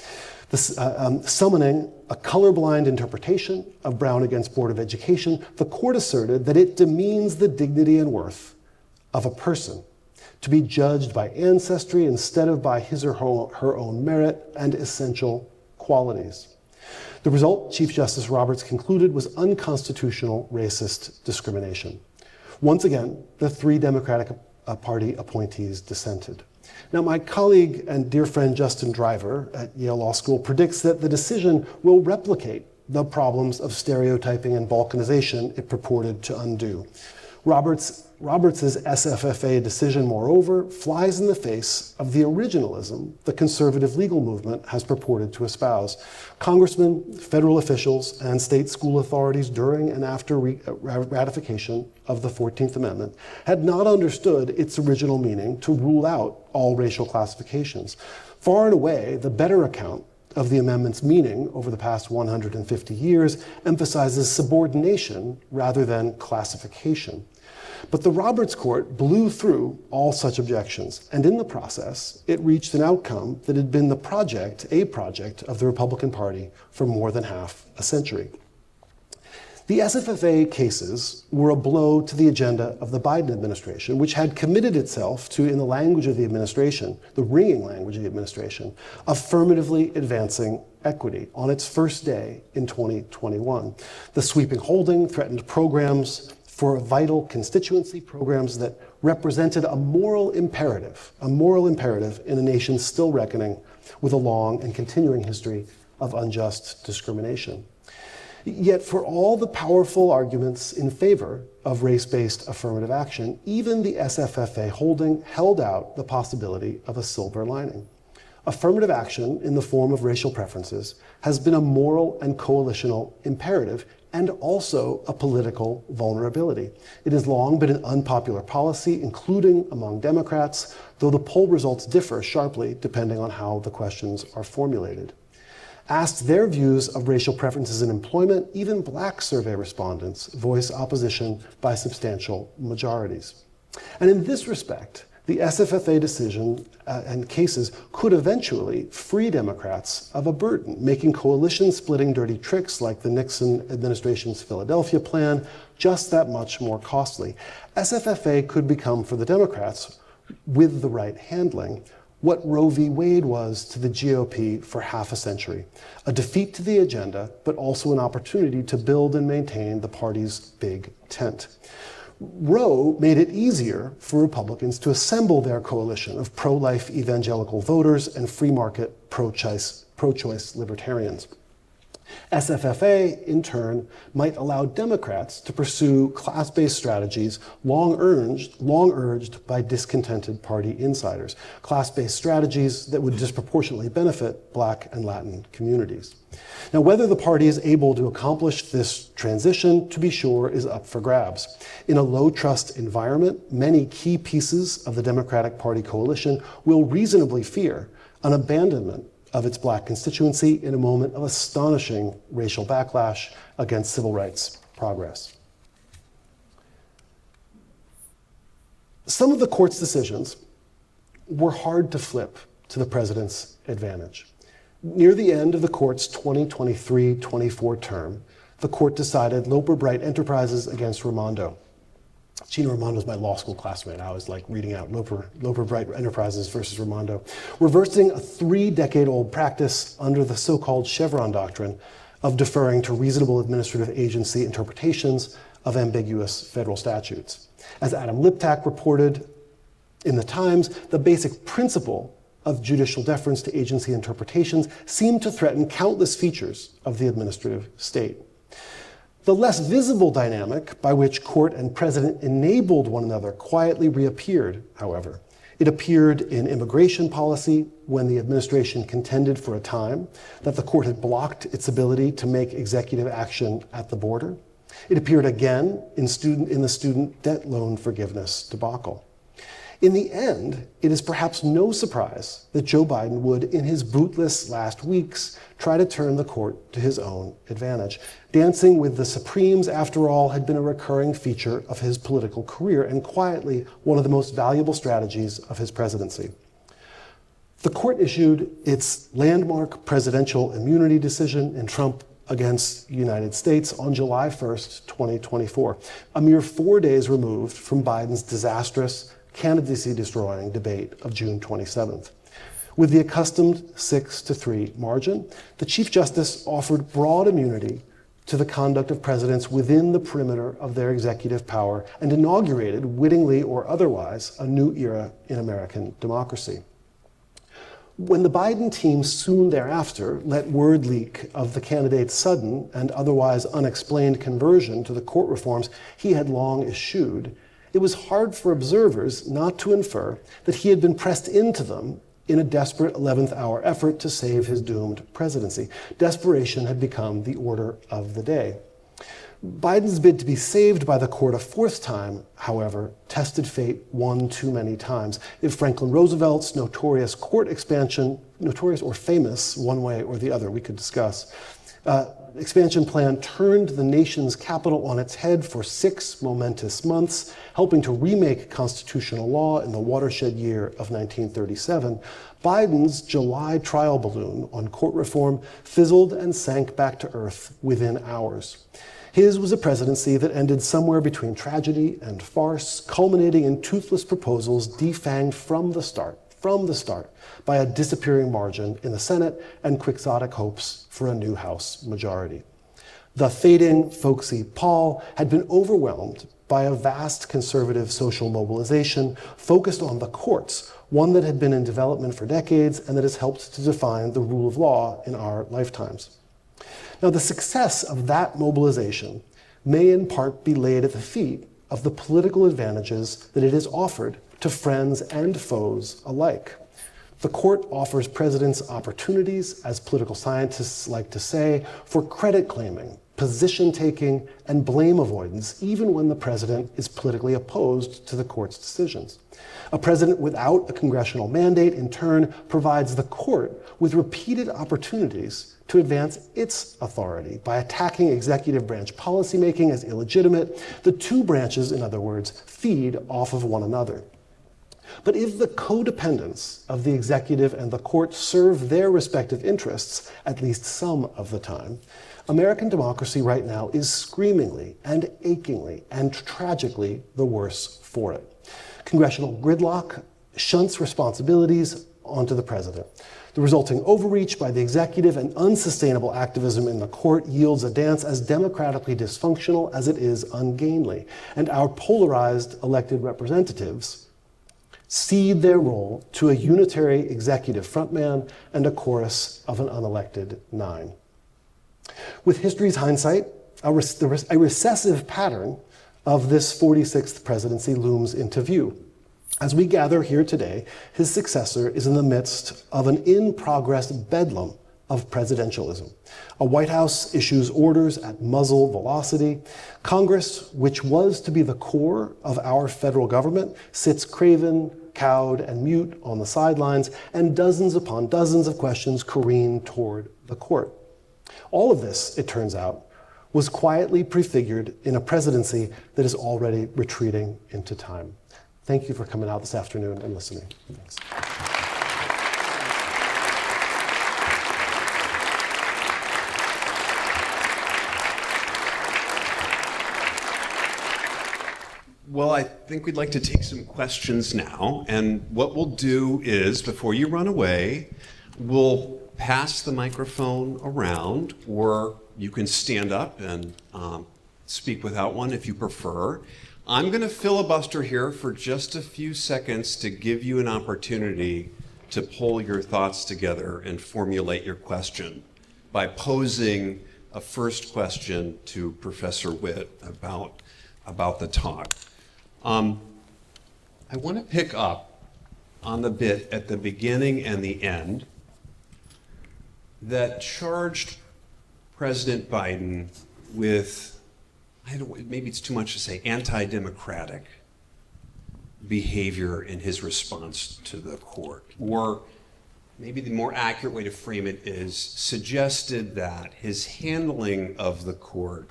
Speaker 3: Summoning a colorblind interpretation of Brown against Board of Education, the court asserted that it demeans the dignity and worth of a person to be judged by ancestry instead of by his or her own merit and essential qualities. The result, Chief Justice Roberts concluded, was unconstitutional racist discrimination. Once again, the 3 Democratic Party appointees dissented. Now, my colleague and dear friend Justin Driver at Yale Law School predicts that the decision will replicate the problems of stereotyping and balkanization it purported to undo. Roberts's SFFA decision, moreover, flies in the face of the originalism the conservative legal movement has purported to espouse. Congressmen, federal officials, and state school authorities during and after ratification of the 14th Amendment had not understood its original meaning to rule out all racial classifications. Far and away, the better account of the amendment's meaning over the past 150 years emphasizes subordination rather than classification. But the Roberts Court blew through all such objections, and in the process, it reached an outcome that had been a project of the Republican Party for more than half a century. The SFFA cases were a blow to the agenda of the Biden administration, which had committed itself to, in the language of the administration, the ringing language of the administration, affirmatively advancing equity on its first day in 2021. The sweeping holding threatened programs for vital constituency, programs that represented a moral imperative in a nation still reckoning with a long and continuing history of unjust discrimination. Yet for all the powerful arguments in favor of race-based affirmative action, even the SFFA holding held out the possibility of a silver lining. Affirmative action in the form of racial preferences has been a moral and coalitional imperative and also a political vulnerability. It has long been an unpopular policy, including among Democrats, though the poll results differ sharply depending on how the questions are formulated. Asked their views of racial preferences in employment, even Black survey respondents voice opposition by substantial majorities. And in this respect, the SFFA decision and cases could eventually free Democrats of a burden, making coalition-splitting dirty tricks like the Nixon administration's Philadelphia plan just that much more costly. SFFA could become, for the Democrats, with the right handling, what Roe v. Wade was to the GOP for half a century. A defeat to the agenda, but also an opportunity to build and maintain the party's big tent. Roe made it easier for Republicans to assemble their coalition of pro-life evangelical voters and free market pro-choice libertarians. SFFA, in turn, might allow Democrats to pursue class-based strategies long urged by discontented party insiders, class-based strategies that would disproportionately benefit Black and Latin communities. Now, whether the party is able to accomplish this transition, to be sure, is up for grabs. In a low-trust environment, many key pieces of the Democratic Party coalition will reasonably fear an abandonment of its Black constituency in a moment of astonishing racial backlash against civil rights progress. Some of the court's decisions were hard to flip to the president's advantage. Near the end of the court's 2023-24 term, the court decided Loper Bright Enterprises against Raimondo. Gina Raimondo's my law school classmate. I was like reading out Loper Bright Enterprises versus Raimondo, reversing a 3-decade-old practice under the so-called Chevron doctrine of deferring to reasonable administrative agency interpretations of ambiguous federal statutes. As Adam Liptak reported in the Times, the basic principle of judicial deference to agency interpretations seemed to threaten countless features of the administrative state. The less visible dynamic by which court and president enabled one another quietly reappeared, however. It appeared in immigration policy when the administration contended for a time that the court had blocked its ability to make executive action at the border. It appeared again in the student debt loan forgiveness debacle. In the end, it is perhaps no surprise that Joe Biden would, in his bootless last weeks, try to turn the court to his own advantage. Dancing with the Supremes, after all, had been a recurring feature of his political career and quietly one of the most valuable strategies of his presidency. The court issued its landmark presidential immunity decision in Trump against the United States on July 1st, 2024, a mere 4 days removed from Biden's disastrous, candidacy-destroying debate of June 27th. With the accustomed 6-3 margin, the Chief Justice offered broad immunity to the conduct of presidents within the perimeter of their executive power and inaugurated, wittingly or otherwise, a new era in American democracy. When the Biden team soon thereafter let word leak of the candidate's sudden and otherwise unexplained conversion to the court reforms he had long eschewed, it was hard for observers not to infer that he had been pressed into them in a desperate 11th hour effort to save his doomed presidency. Desperation had become the order of the day. Biden's bid to be saved by the court a 4th time, however, tested fate one too many times. If Franklin Roosevelt's notorious court expansion, notorious or famous, one way or the other, we could discuss, expansion plan turned the nation's capital on its head for 6 momentous months, helping to remake constitutional law in the watershed year of 1937, Biden's July trial balloon on court reform fizzled and sank back to earth within hours. His was a presidency that ended somewhere between tragedy and farce, culminating in toothless proposals defanged from the start, by a disappearing margin in the Senate and quixotic hopes for a new House majority. The fading, folksy Paul had been overwhelmed by a vast conservative social mobilization focused on the courts, one that had been in development for decades and that has helped to define the rule of law in our lifetimes. Now, the success of that mobilization may in part be laid at the feet of the political advantages that it has offered to friends and foes alike. The court offers presidents opportunities, as political scientists like to say, for credit claiming, position taking, and blame avoidance, even when the president is politically opposed to the court's decisions. A president without a congressional mandate, in turn, provides the court with repeated opportunities to advance its authority by attacking executive branch policymaking as illegitimate. The two branches, in other words, feed off of one another. But if the codependence of the executive and the court serve their respective interests, at least some of the time, American democracy right now is screamingly and achingly and tragically the worse for it. Congressional gridlock shunts responsibilities onto the president. The resulting overreach by the executive and unsustainable activism in the court yields a dance as democratically dysfunctional as it is ungainly. And our polarized elected representatives cede their role to a unitary executive frontman and a chorus of an unelected nine. With history's hindsight, a recessive pattern of this 46th presidency looms into view. As we gather here today, his successor is in the midst of an in-progress bedlam of presidentialism. A White House issues orders at muzzle velocity. Congress, which was to be the core of our federal government, sits craven, cowed, and mute on the sidelines, and dozens upon dozens of questions careen toward the court. All of this, it turns out, was quietly prefigured in a presidency that is already retreating into time. Thank you for coming out this afternoon and listening. Thanks.
Speaker 2: Well, I think we'd like to take some questions now. And what we'll do is, before you run away, we'll pass the microphone around, or you can stand up and speak without one if you prefer. I'm going to filibuster here for just a few seconds to give you an opportunity to pull your thoughts together and formulate your question by posing a first question to Professor Witt about the talk. I want to pick up on the bit at the beginning and the end that charged President Biden with, maybe it's too much to say, anti-democratic behavior in his response to the court. Or maybe the more accurate way to frame it is suggested that his handling of the court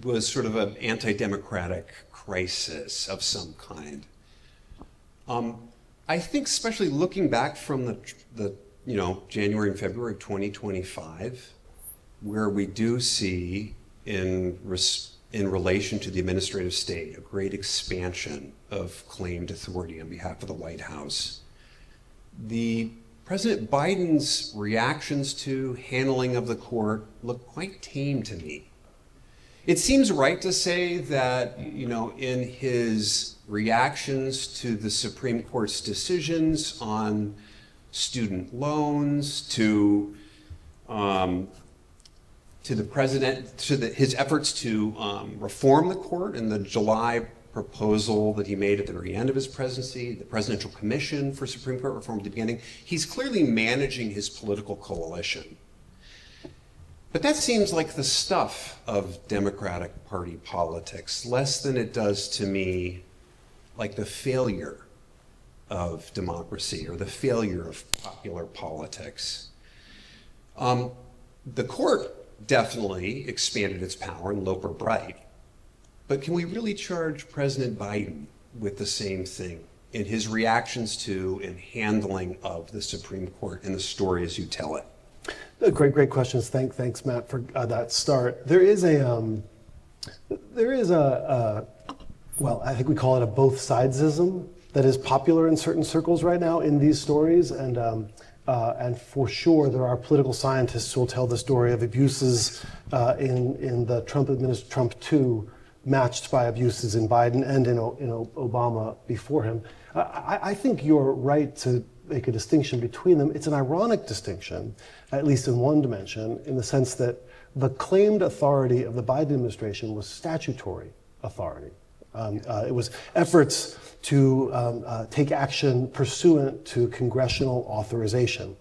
Speaker 2: was sort of an anti-democratic crisis of some kind. I think, especially looking back from the January and February of 2025, where we do see in relation to the administrative state a great expansion of claimed authority on behalf of the White House. The President Biden's reactions to handling of the court look quite tame to me. It seems right to say that, in his reactions to the Supreme Court's decisions on student loans, to the president, his efforts to reform the court in the July proposal that he made at the very end of his presidency, the Presidential Commission for Supreme Court Reform at the beginning, he's clearly managing his political coalition. But that seems like the stuff of Democratic Party politics, less than it does to me like the failure of democracy or the failure of popular politics. The court definitely expanded its power in Loper Bright, but can we really charge President Biden with the same thing in his reactions to and handling of the Supreme Court and the story as you tell it?
Speaker 3: Great questions. Thanks, Matt, for that start. There is well, I think we call it a both sidesism that is popular in certain circles right now in these stories, and for sure there are political scientists who will tell the story of abuses in the Trump 2 matched by abuses in Biden and in Obama before him. I think you're right to make a distinction between them. It's an ironic distinction, at least in one dimension, in the sense that the claimed authority of the Biden administration was statutory authority. It was efforts to take action pursuant to congressional authorization.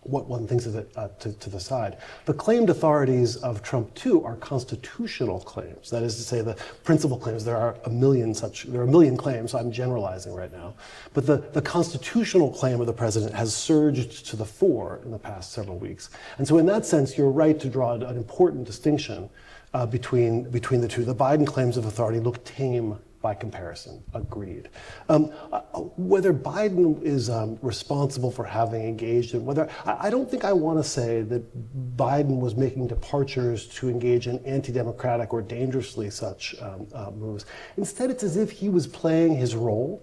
Speaker 3: What one thinks of it to the side. The claimed authorities of Trump 2 are constitutional claims. That is to say, the principal claims. There are a million claims. I'm generalizing right now, but the constitutional claim of the president has surged to the fore in the past several weeks. And so, in that sense, you're right to draw an important distinction between the two. The Biden claims of authority look tame by comparison. Agreed. Whether Biden is responsible for having engaged in I don't think I want to say that Biden was making departures to engage in anti-democratic or dangerously such moves. Instead, it's as if he was playing his role.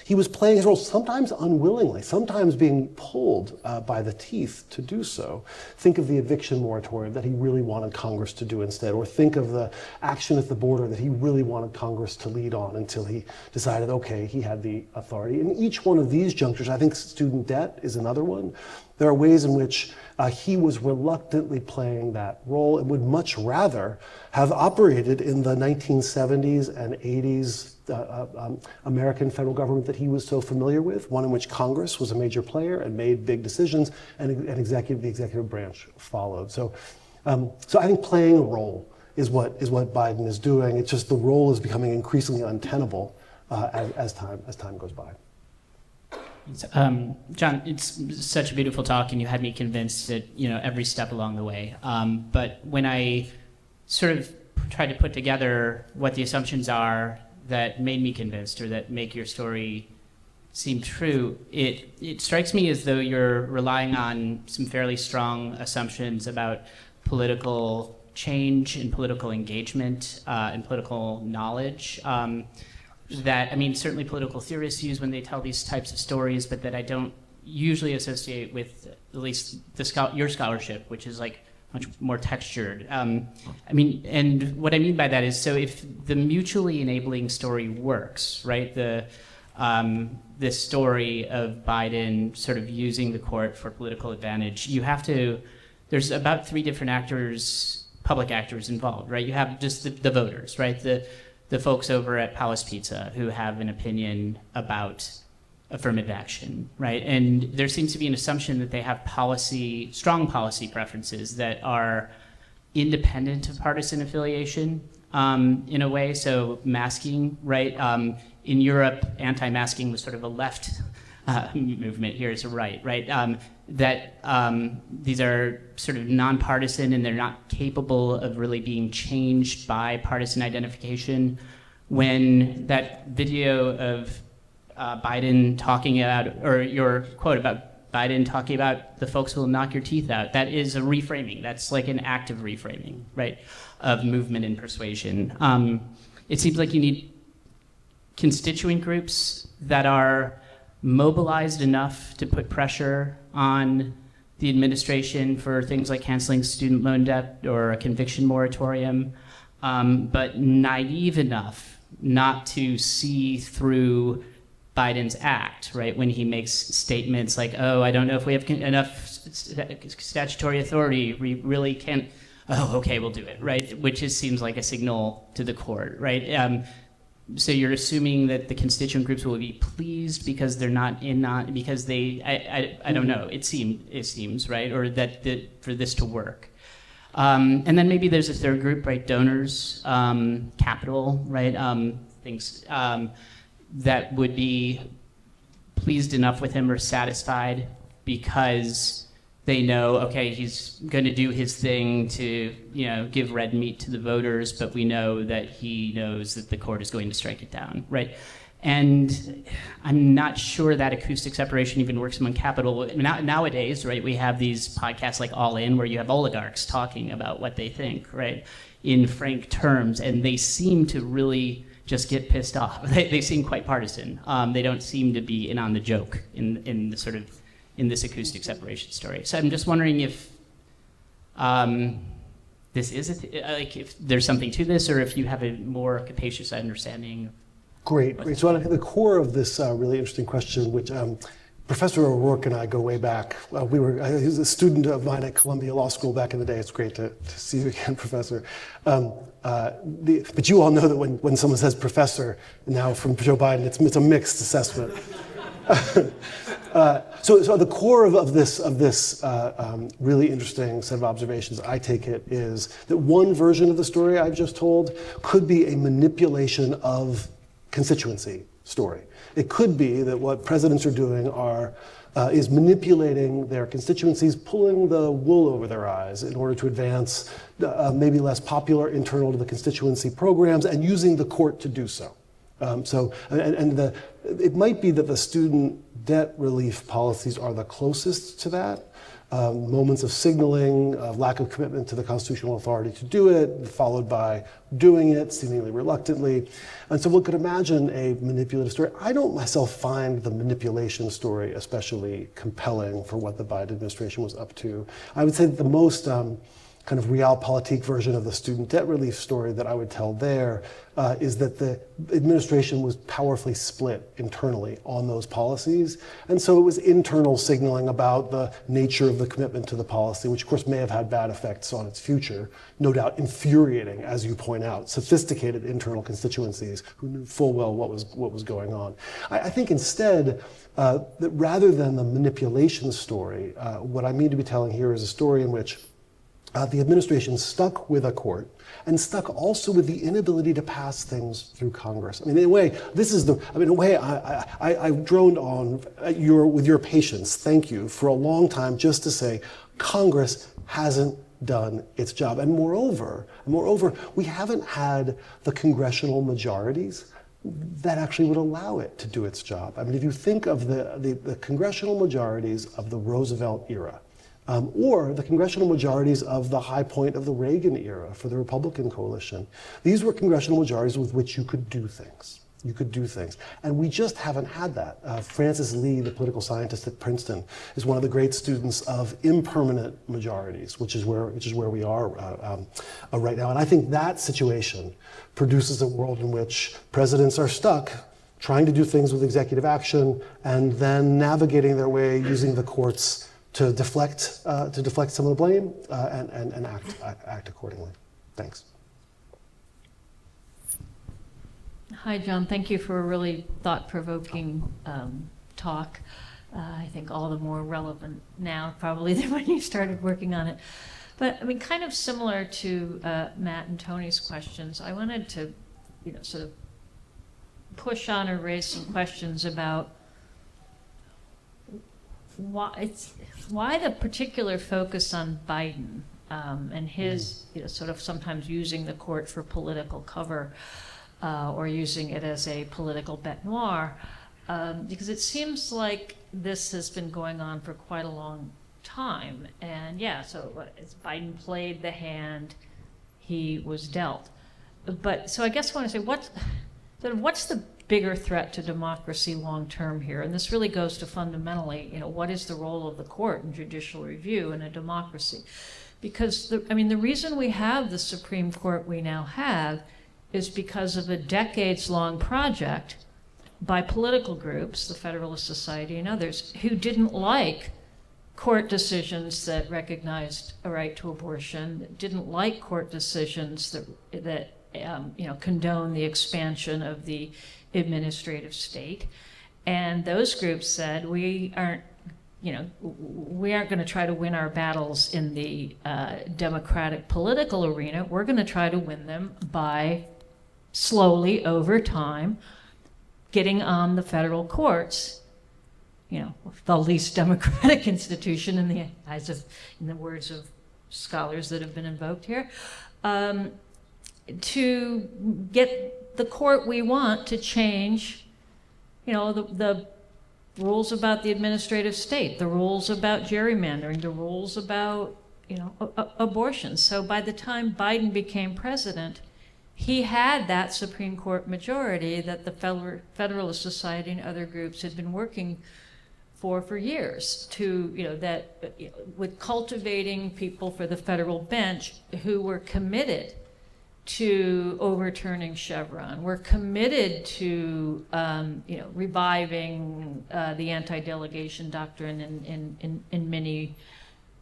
Speaker 3: He was playing his role, sometimes unwillingly, sometimes being pulled by the teeth to do so. Think of the eviction moratorium that he really wanted Congress to do instead, or think of the action at the border that he really wanted Congress to lead on until he decided, okay, he had the authority. In each one of these junctures, I think student debt is another one. There are ways in which he was reluctantly playing that role and would much rather have operated in the 1970s and 80s American federal government that he was so familiar with, one in which Congress was a major player and made big decisions, and the executive branch followed. So I think playing a role is what Biden is doing. It's just the role is becoming increasingly untenable as time goes by.
Speaker 7: John, it's such a beautiful talk, and you had me convinced at every step along the way. But when I sort of tried to put together what the assumptions are that made me convinced, or that make your story seem true, it strikes me as though you're relying on some fairly strong assumptions about political change and political engagement and political knowledge. That, I mean, certainly political theorists use when they tell these types of stories, but that I don't usually associate with at least your scholarship, which is like much more textured. I mean, and what I mean by that is, so if the mutually enabling story works, right, this story of Biden sort of using the court for political advantage, there's about 3 different actors, public actors involved, right? You have just the voters, right? The folks over at Palace Pizza who have an opinion about affirmative action, right? And there seems to be an assumption that they have strong policy preferences that are independent of partisan affiliation in a way. So masking, right? In Europe, anti-masking was sort of a left movement. Here is a right? These are sort of nonpartisan, and they're not capable of really being changed by partisan identification. When that video of Biden talking about, or your quote about Biden talking about the folks who will knock your teeth out, that is a reframing. That's like an active reframing, right, of movement and persuasion. It seems like you need constituent groups that are mobilized enough to put pressure on the administration for things like canceling student loan debt or a conviction moratorium, but naive enough not to see through Biden's act, right? When he makes statements like, oh, I don't know if we have enough statutory authority, we really can't, oh, okay, we'll do it, right? Which just seems like a signal to the court, right? So you're assuming that the constituent groups will be pleased because they're because they, I don't know, it seems, right? Or that for this to work. And then maybe there's a third group, right? Donors, capital, right? Things that would be pleased enough with him or satisfied because they know, okay, he's going to do his thing to, give red meat to the voters, but we know that he knows that the court is going to strike it down, right? And I'm not sure that acoustic separation even works among capital. Nowadays, right, we have these podcasts like All In where you have oligarchs talking about what they think, right, in frank terms, and they seem to really just get pissed off. They seem quite partisan. They don't seem to be in on the joke in the sort of in this acoustic separation story. So I'm just wondering if this is like if there's something to this, or if you have a more capacious understanding.
Speaker 3: Great. So I think the core of this really interesting question, which Professor O'Rourke and I go way back. He was a student of mine at Columbia Law School back in the day. It's great to see you again, Professor. But you all know that when someone says professor, now from Joe Biden, it's a mixed assessment. So the core of this really interesting set of observations, I take it, is that one version of the story I've just told could be a manipulation of constituency story. It could be that what presidents are doing is manipulating their constituencies, pulling the wool over their eyes in order to advance maybe less popular internal to the constituency programs and using the court to do so. It might be that the student debt relief policies are the closest to that. Moments of signaling, lack of commitment to the constitutional authority to do it, followed by doing it seemingly reluctantly. And so one could imagine a manipulative story. I don't myself find the manipulation story especially compelling for what the Biden administration was up to. I would say that the most kind of realpolitik version of the student debt relief story that I would tell there is that the administration was powerfully split internally on those policies. And so it was internal signaling about the nature of the commitment to the policy, which of course may have had bad effects on its future, no doubt infuriating, as you point out, sophisticated internal constituencies who knew full well what was going on. I think instead, that rather than the manipulation story, what I mean to be telling here is a story in which the administration stuck with a court and stuck also with the inability to pass things through Congress. I mean, in a way, I've droned on with your patience, thank you, for a long time just to say Congress hasn't done its job. And moreover, we haven't had the congressional majorities that actually would allow it to do its job. I mean, if you think of the congressional majorities of the Roosevelt era, or the congressional majorities of the high point of the Reagan era for the Republican coalition. These were congressional majorities with which you could do things. And we just haven't had that. Francis Lee, the political scientist at Princeton, is one of the great students of impermanent majorities, which is where we are right now. And I think that situation produces a world in which presidents are stuck trying to do things with executive action and then navigating their way using the courts to deflect some of the blame and act accordingly. Thanks.
Speaker 8: Hi, John. Thank you for a really thought-provoking talk. I think all the more relevant now probably than when you started working on it. But I mean, kind of similar to Matt and Tony's questions, I wanted to, sort of push on or raise some questions about why the particular focus on Biden and his, sort of sometimes using the court for political cover or using it as a political bête noire, because it seems like this has been going on for quite a long time. And so Biden played the hand he was dealt. But so I guess I want to say, what's the bigger threat to democracy long term here? And this really goes to fundamentally, what is the role of the court in judicial review in a democracy? Because the reason we have the Supreme Court we now have is because of a decades-long project by political groups, the Federalist Society and others, who didn't like court decisions that recognized a right to abortion, didn't like court decisions that condone the expansion of the administrative state. And those groups said, we aren't going to try to win our battles in the democratic political arena. We're going to try to win them by slowly, over time, getting on the federal courts, the least democratic institution in the words of scholars that have been invoked here, to get the court we want to change the rules about the administrative state, the rules about gerrymandering, the rules about, abortion. So by the time Biden became president, he had that Supreme Court majority that the Federalist Society and other groups had been working for years with cultivating people for the federal bench who were committed to overturning Chevron. We're committed to, reviving the anti-delegation doctrine in many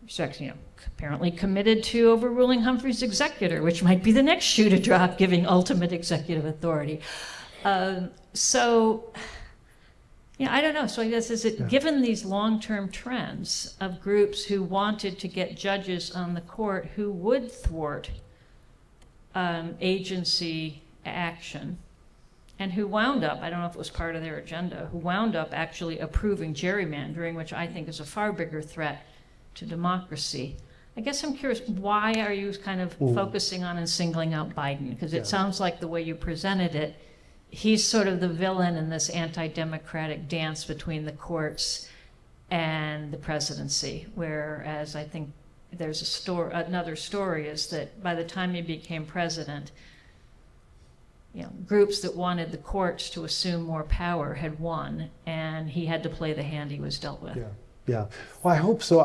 Speaker 8: respects. Apparently committed to overruling Humphrey's executor, which might be the next shoe to drop, giving ultimate executive authority. I don't know. So I guess given these long-term trends of groups who wanted to get judges on the court who would thwart agency action, and who wound up, I don't know if it was part of their agenda, who wound up actually approving gerrymandering, which I think is a far bigger threat to democracy. I guess I'm curious, why are you kind of focusing on and singling out Biden? Because it sounds like the way you presented it, he's sort of the villain in this anti-democratic dance between the courts and the presidency, whereas I think there's another story is that by the time he became president, groups that wanted the courts to assume more power had won, and he had to play the hand he was dealt with.
Speaker 3: Yeah. Well, I hope so.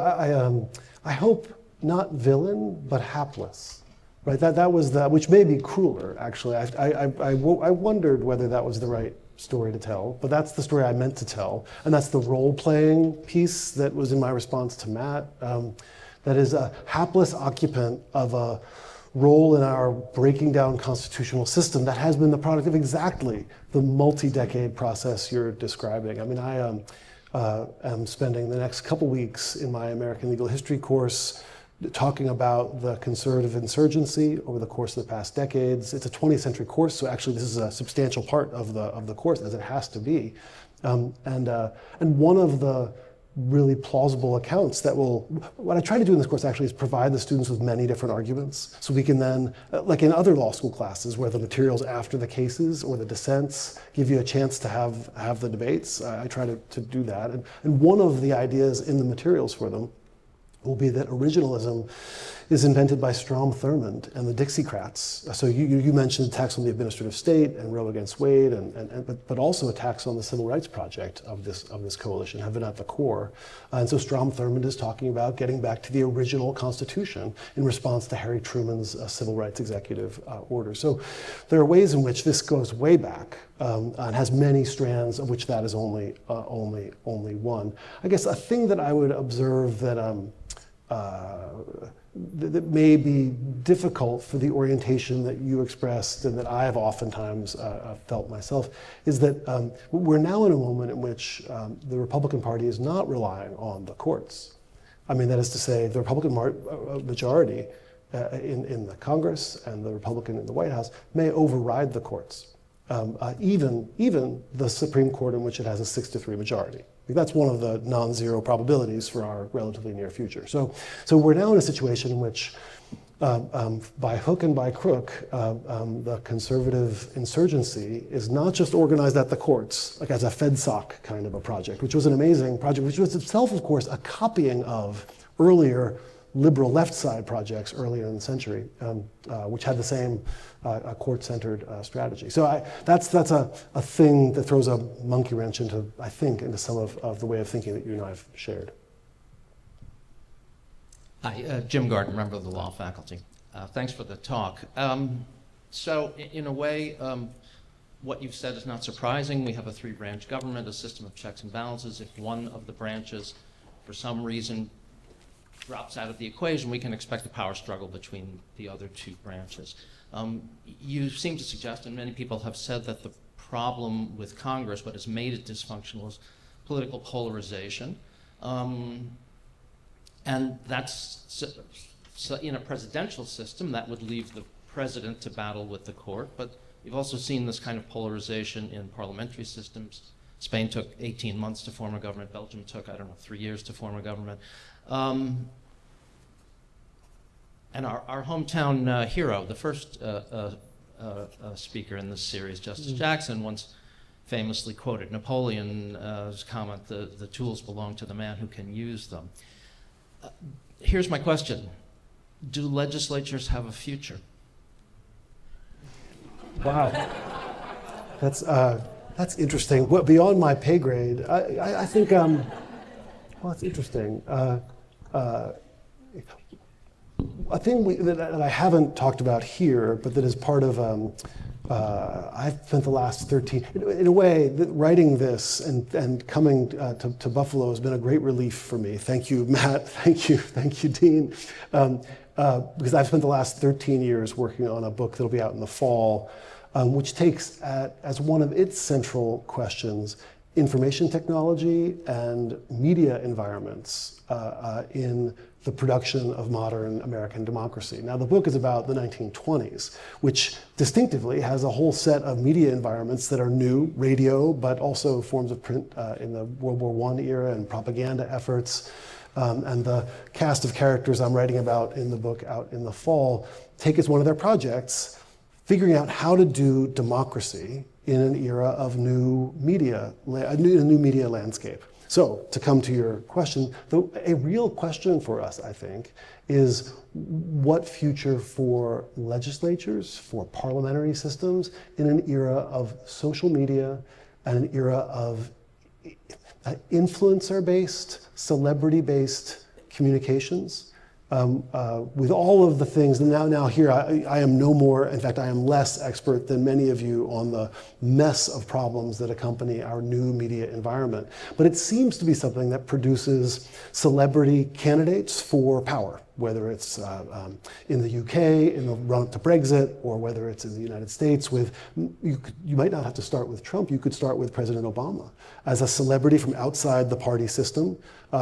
Speaker 3: I hope not villain, but hapless. Right. That was which may be crueler, actually. I wondered whether that was the right story to tell, but that's the story I meant to tell, and that's the role-playing piece that was in my response to Matt. That is a hapless occupant of a role in our breaking down constitutional system that has been the product of exactly the multi-decade process you're describing. I mean, I am spending the next couple weeks in my American Legal History course talking about the conservative insurgency over the course of the past decades. It's a 20th century course, so actually this is a substantial part of the course, as it has to be. And one of the really plausible accounts what I try to do in this course actually is provide the students with many different arguments, so we can then, like in other law school classes where the materials after the cases or the dissents give you a chance to have the debates, I try to do that. And one of the ideas in the materials for them will be that originalism is invented by Strom Thurmond and the Dixiecrats. So you mentioned attacks on the administrative state and Roe against Wade, but also attacks on the Civil Rights Project of this coalition have been at the core. And so Strom Thurmond is talking about getting back to the original Constitution in response to Harry Truman's Civil Rights Executive Order. So there are ways in which this goes way back and has many strands, of which that is only one. I guess a thing that I would observe that may be difficult for the orientation that you expressed and that I have oftentimes felt myself is that we're now in a moment in which the Republican Party is not relying on the courts. I mean, that is to say, the Republican majority in the Congress and the Republican in the White House may override the courts, even the Supreme Court, in which it has a 6-3 majority. That's one of the non-zero probabilities for our relatively near future. So we're now in a situation in which, by hook and by crook, the conservative insurgency is not just organized at the courts, like as a FedSoc kind of a project, which was an amazing project, which was itself, of course, a copying of earlier liberal left side projects earlier in the century, which had the same court-centered strategy. So that's a thing that throws a monkey wrench into some of the way of thinking that you and I have shared.
Speaker 9: Hi, Jim Gardner, member of the law faculty. Thanks for the talk. So in a way, what you've said is not surprising. We have a 3-branch government, a system of checks and balances. If one of the branches, for some reason, drops out of the equation, we can expect a power struggle between the other 2 branches. You seem to suggest, and many people have said, that the problem with Congress, what has made it dysfunctional, is political polarization. And that's, so in a presidential system, that would leave the president to battle with the court, but you've also seen this kind of polarization in parliamentary systems. Spain took 18 months to form a government. Belgium took, 3 years to form a government. And our hometown hero, the first speaker in this series, Justice Jackson, once famously quoted Napoleon's comment, the tools belong to the man who can use them. Here's my question. Do legislatures have a future?
Speaker 3: Wow. That's interesting. Well, beyond my pay grade, I think, well, that's interesting. A thing that I haven't talked about here, but that is part of, I've spent the last 13, in a way, writing this and coming to Buffalo has been a great relief for me. Thank you, Matt. Thank you, Dean. Because I've spent the last 13 years working on a book that'll be out in the fall, which takes as one of its central questions information technology and media environments in the production of modern American democracy. Now, the book is about the 1920s, which distinctively has a whole set of media environments that are new, radio, but also forms of print in the World War I era and propaganda efforts. And the cast of characters I'm writing about in the book out in the fall take as one of their projects figuring out how to do democracy in an era of new media, a new media landscape. So, to come to your question, a real question for us, I think, is what future for legislatures, for parliamentary systems in an era of social media and an era of influencer-based, celebrity-based communications. With all of the things, and now here I am no more, in fact I am less expert than many of you on the mess of problems that accompany our new media environment. But it seems to be something that produces celebrity candidates for power, whether it's in the UK, in the run-up to Brexit, or whether it's in the United States with, you might not have to start with Trump, you could start with President Obama as a celebrity from outside the party system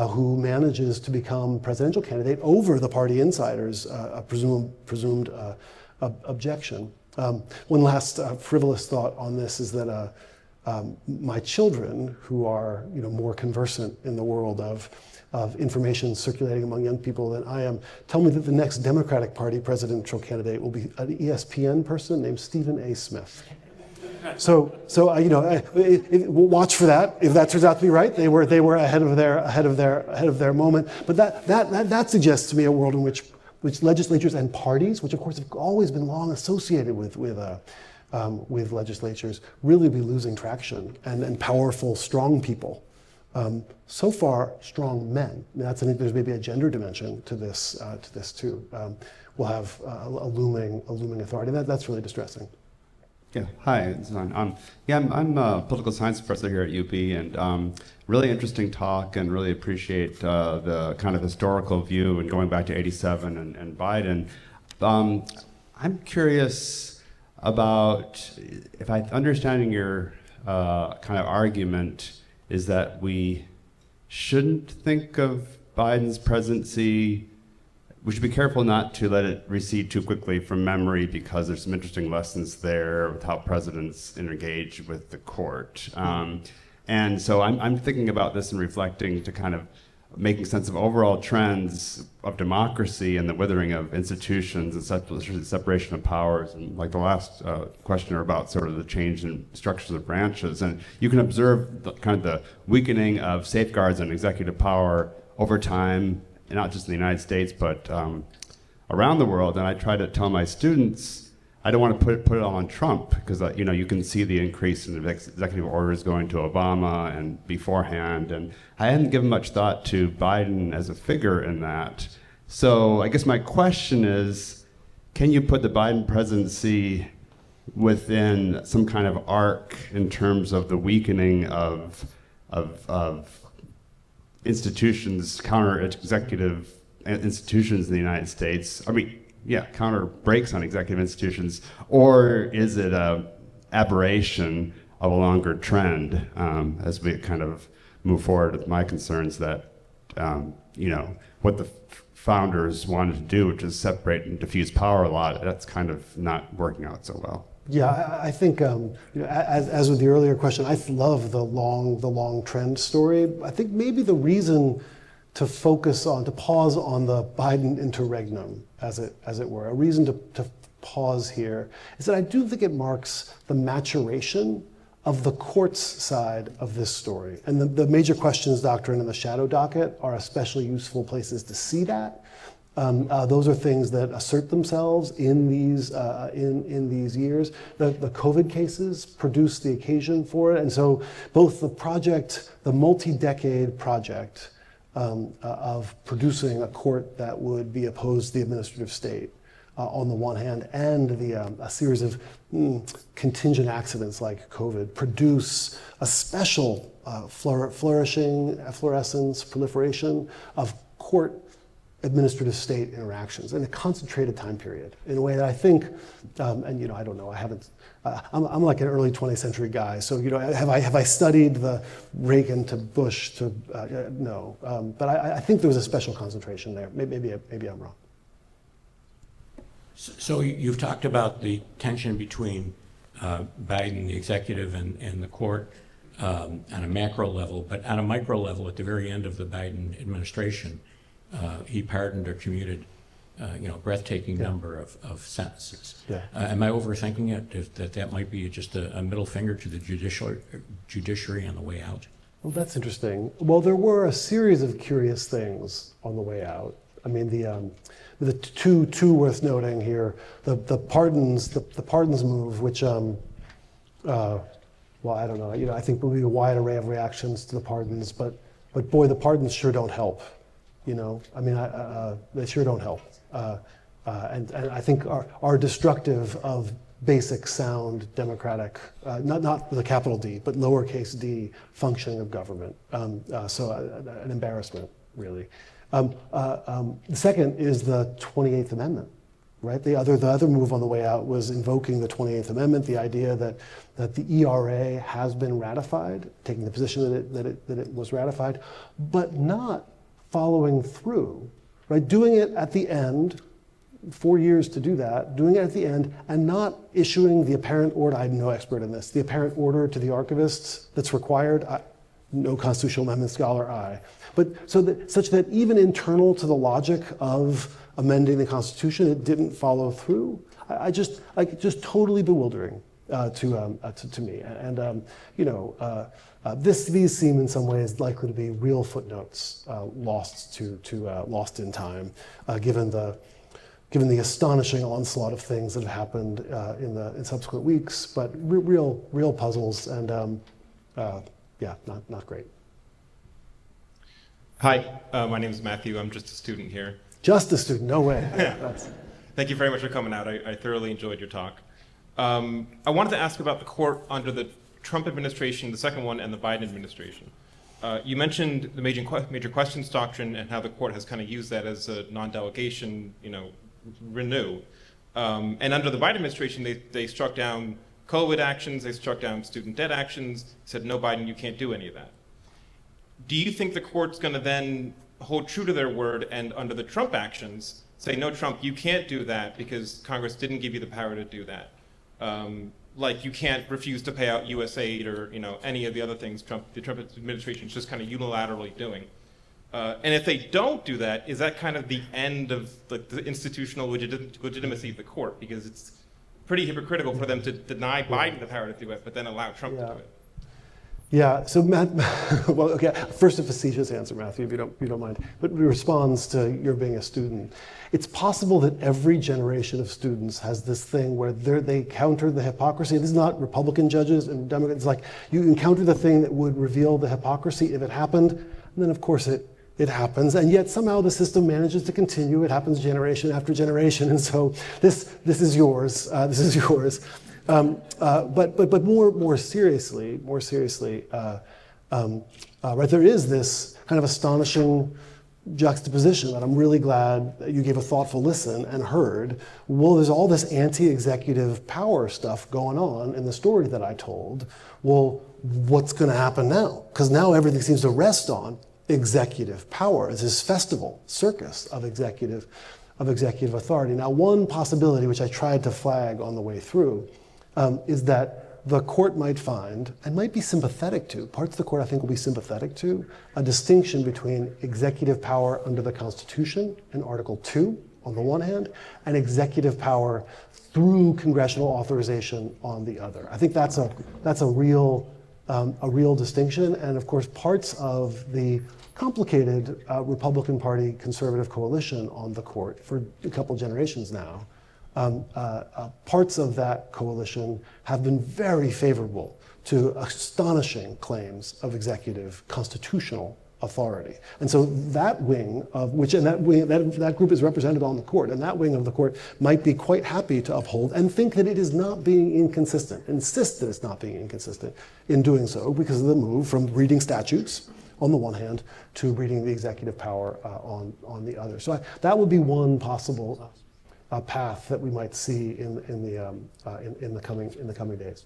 Speaker 3: who manages to become presidential candidate over the party insiders' presumed objection. One last frivolous thought on this is that my children, who are more conversant in the world of information circulating among young people than I am, tell me that the next Democratic Party presidential candidate will be an ESPN person named Stephen A. Smith. So watch for that. If that turns out to be right, they were ahead of their moment. But that suggests to me a world in which legislatures and parties, which of course have always been long associated with legislatures, really be losing traction, and powerful, strong people. So far, strong men. There's maybe a gender dimension to this too. Will have a looming authority. That's really distressing.
Speaker 10: Yeah, hi, it's on. I'm a political science professor here at UP, and really interesting talk, and really appreciate the kind of historical view and going back to '87 and Biden. I'm curious about, if I'm understanding your kind of argument, is that we shouldn't think of Biden's presidency. We should be careful not to let it recede too quickly from memory, because there's some interesting lessons there with how presidents engage with the court. And so I'm thinking about this and reflecting to kind of making sense of overall trends of democracy and the withering of institutions and separation of powers, and like the last questioner about sort of the change in structures of branches. And you can observe the weakening of safeguards on executive power over time, and not just in the United States, but around the world. And I try to tell my students, I don't want to put it all on Trump, because you can see the increase in executive orders going to Obama and beforehand, and I hadn't given much thought to Biden as a figure in that. So I guess my question is, can you put the Biden presidency within some kind of arc in terms of the weakening of institutions, counter-executive institutions in the United States? Counter breaks on executive institutions, or is it a aberration of a longer trend as we kind of move forward with my concerns that, what the founders wanted to do, which is separate and diffuse power a lot, that's kind of not working out so well.
Speaker 3: Yeah, I think as with the earlier question, I love the long trend story. I think maybe the reason to pause on the Biden interregnum, as it were, a reason to pause here is that I do think it marks the maturation of the court's side of this story. And the major questions doctrine and the shadow docket are especially useful places to see that. Those are things that assert themselves in these years. The COVID cases produce the occasion for it, and so both the multi-decade project of producing a court that would be opposed to the administrative state on the one hand, and a series of contingent accidents like COVID produce a special proliferation of court administrative state interactions in a concentrated time period in a way that I think, and I don't know, I'm like an early 20th century guy, so have I studied the Reagan to Bush to no, but I think there was a special concentration there. Maybe I'm wrong.
Speaker 11: So you've talked about the tension between Biden, the executive, and the court on a macro level, but on a micro level, at the very end of the Biden administration, he pardoned or commuted, a breathtaking number of sentences.
Speaker 3: Yeah.
Speaker 11: Am I overthinking it? That might be just a middle finger to the judiciary on the way out?
Speaker 3: Well, that's interesting. Well, there were a series of curious things on the way out. I mean, the two worth noting here: the pardons move, which well, I don't know. I think there'll be a wide array of reactions to the pardons, but boy, the pardons sure don't help. I mean, they sure don't help, and I think are destructive of basic sound democratic, not with a capital D, but lowercase d functioning of government. So an embarrassment, really. The second is the 28th Amendment, right? The other move on the way out was invoking the 28th Amendment, the idea that the ERA has been ratified, taking the position that it was ratified, but not following through, right? Doing it at the end, 4 years to do that, doing it at the end, and not issuing the apparent order. I'm no expert in this. The apparent order to the archivists that's required. No constitutional amendment scholar, but such that even internal to the logic of amending the Constitution, it didn't follow through. Just totally bewildering to me. And these seem in some ways likely to be real footnotes lost in time, given the astonishing onslaught of things that have happened in subsequent weeks. But real puzzles and. Yeah, not great.
Speaker 12: Hi, my name is Matthew. I'm just a student here.
Speaker 3: Just a student? No way.
Speaker 12: Thank you very much for coming out. I thoroughly enjoyed your talk. I wanted to ask about the court under the Trump administration, the second one, and the Biden administration. You mentioned the major questions doctrine and how the court has kind of used that as a non-delegation, renew. And under the Biden administration, they struck down COVID actions, they struck down student debt actions, said, no, Biden, you can't do any of that. Do you think the court's going to then hold true to their word and under the Trump actions say, no, Trump, you can't do that because Congress didn't give you the power to do that? Like you can't refuse to pay out USAID or any of the other things the Trump administration is just kind of unilaterally doing. And if they don't do that, is that kind of the end of the institutional legitimacy of the court? Because it's pretty hypocritical for them to deny Biden the power to do it, but then allow Trump to do it.
Speaker 3: Yeah. So well, okay. First, a facetious answer, Matthew, if you don't mind. But it responds to your being a student. It's possible that every generation of students has this thing where they encounter the hypocrisy. This is not Republican judges and Democrats. It's like you encounter the thing that would reveal the hypocrisy if it happened, and then of course it happens, and yet somehow the system manages to continue. It happens generation after generation, and so this is yours. This is yours. But more seriously, right? There is this kind of astonishing juxtaposition that I'm really glad that you gave a thoughtful listen and heard. Well, there's all this anti-executive power stuff going on in the story that I told. Well, what's going to happen now? Because now everything seems to rest on executive power. It's this festival, circus of executive authority. Now, one possibility, which I tried to flag on the way through, is that the court might find, and might be sympathetic to, parts of the court I think will be sympathetic to, a distinction between executive power under the Constitution in Article 2 on the one hand, and executive power through congressional authorization on the other. I think that's a real distinction, and of course parts of the complicated Republican Party conservative coalition on the court for a couple generations now. Parts of that coalition have been very favorable to astonishing claims of executive constitutional authority. And so that wing of which, and that group is represented on the court, and that wing of the court might be quite happy to uphold and think that it is not being inconsistent, insist that it's not being inconsistent in doing so because of the move from reading statutes on the one hand to reading the executive power on the other. So that would be one possible path that we might see in the coming days.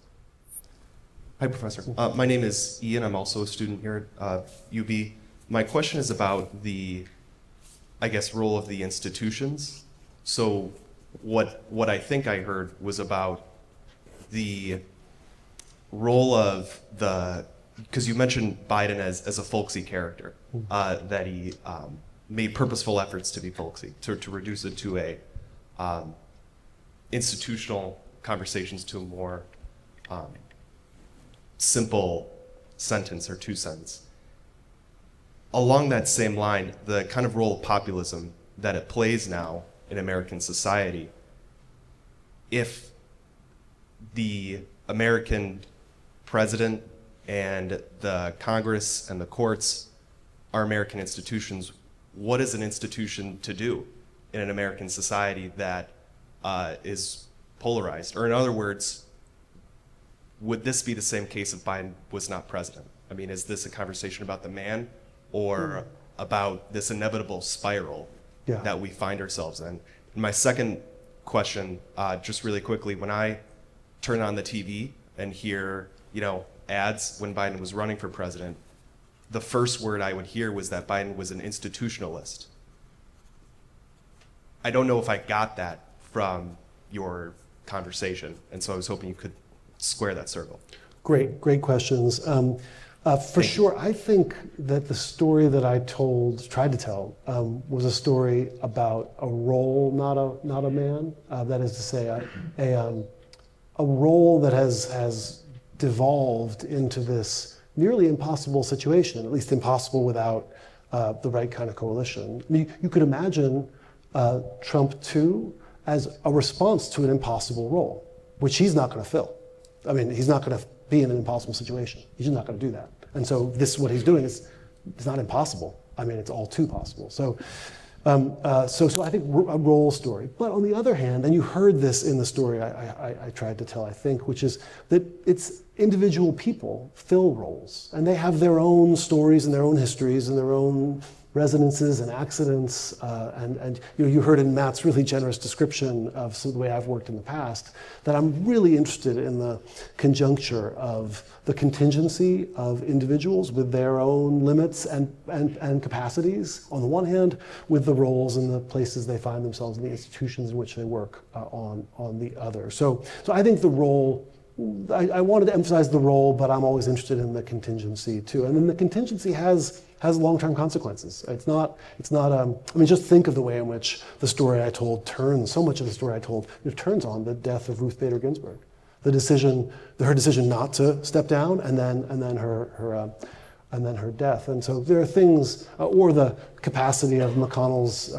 Speaker 13: Hi, Professor. My name is Ian. I'm also a student here at UB. My question is about the, I guess, role of the institutions. So what I think I heard was about the role of the, because you mentioned Biden as a folksy character, that he made purposeful efforts to be folksy, to reduce it to a institutional conversations to a more simple sentence or two sentence. Along that same line, the kind of role of populism that it plays now in American society, if the American president and the Congress and the courts are American institutions, what is an institution to do in an American society that is polarized? Or in other words, would this be the same case if Biden was not president? I mean, is this a conversation about the man or about this inevitable spiral that we find ourselves in? And my second question, just really quickly, when I turn on the TV and hear, ads when Biden was running for president, the first word I would hear was that Biden was an institutionalist. I don't know if I got that from your conversation, and so I was hoping you could square that circle.
Speaker 3: Great questions. For sure, I think that the story that I tried to tell, was a story about a role, not a man. That is to say, a role that has devolved into this nearly impossible situation, at least impossible without the right kind of coalition. I mean, you could imagine Trump too as a response to an impossible role, which he's not going to fill. I mean, he's not going to be in an impossible situation. He's just not going to do that. And so what he's doing is it's not impossible. I mean, it's all too possible. So I think a role story. But on the other hand, and you heard this in the story I tried to tell, I think, which is that it's individual people fill roles, and they have their own stories and their own histories and their own resonances and accidents. And you heard in Matt's really generous description of the way I've worked in the past, that I'm really interested in the conjuncture of the contingency of individuals with their own limits and capacities on the one hand, with the roles and the places they find themselves in the institutions in which they work on the other. So I think the role, I wanted to emphasize the role, but I'm always interested in the contingency too. And then the contingency has long-term consequences. It's not. I mean, just think of the way in which the story I told turns. So much of the story I told turns on the death of Ruth Bader Ginsburg, her decision not to step down, and then her death. And so there are things, or the capacity of McConnell's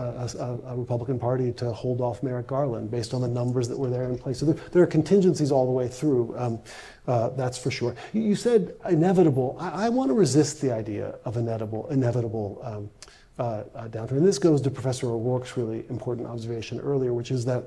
Speaker 3: Republican Party to hold off Merrick Garland based on the numbers that were there in place. So there are contingencies all the way through. That's for sure. You said inevitable. I want to resist the idea of inevitable downturn. And this goes to Professor O'Rourke's really important observation earlier, which is that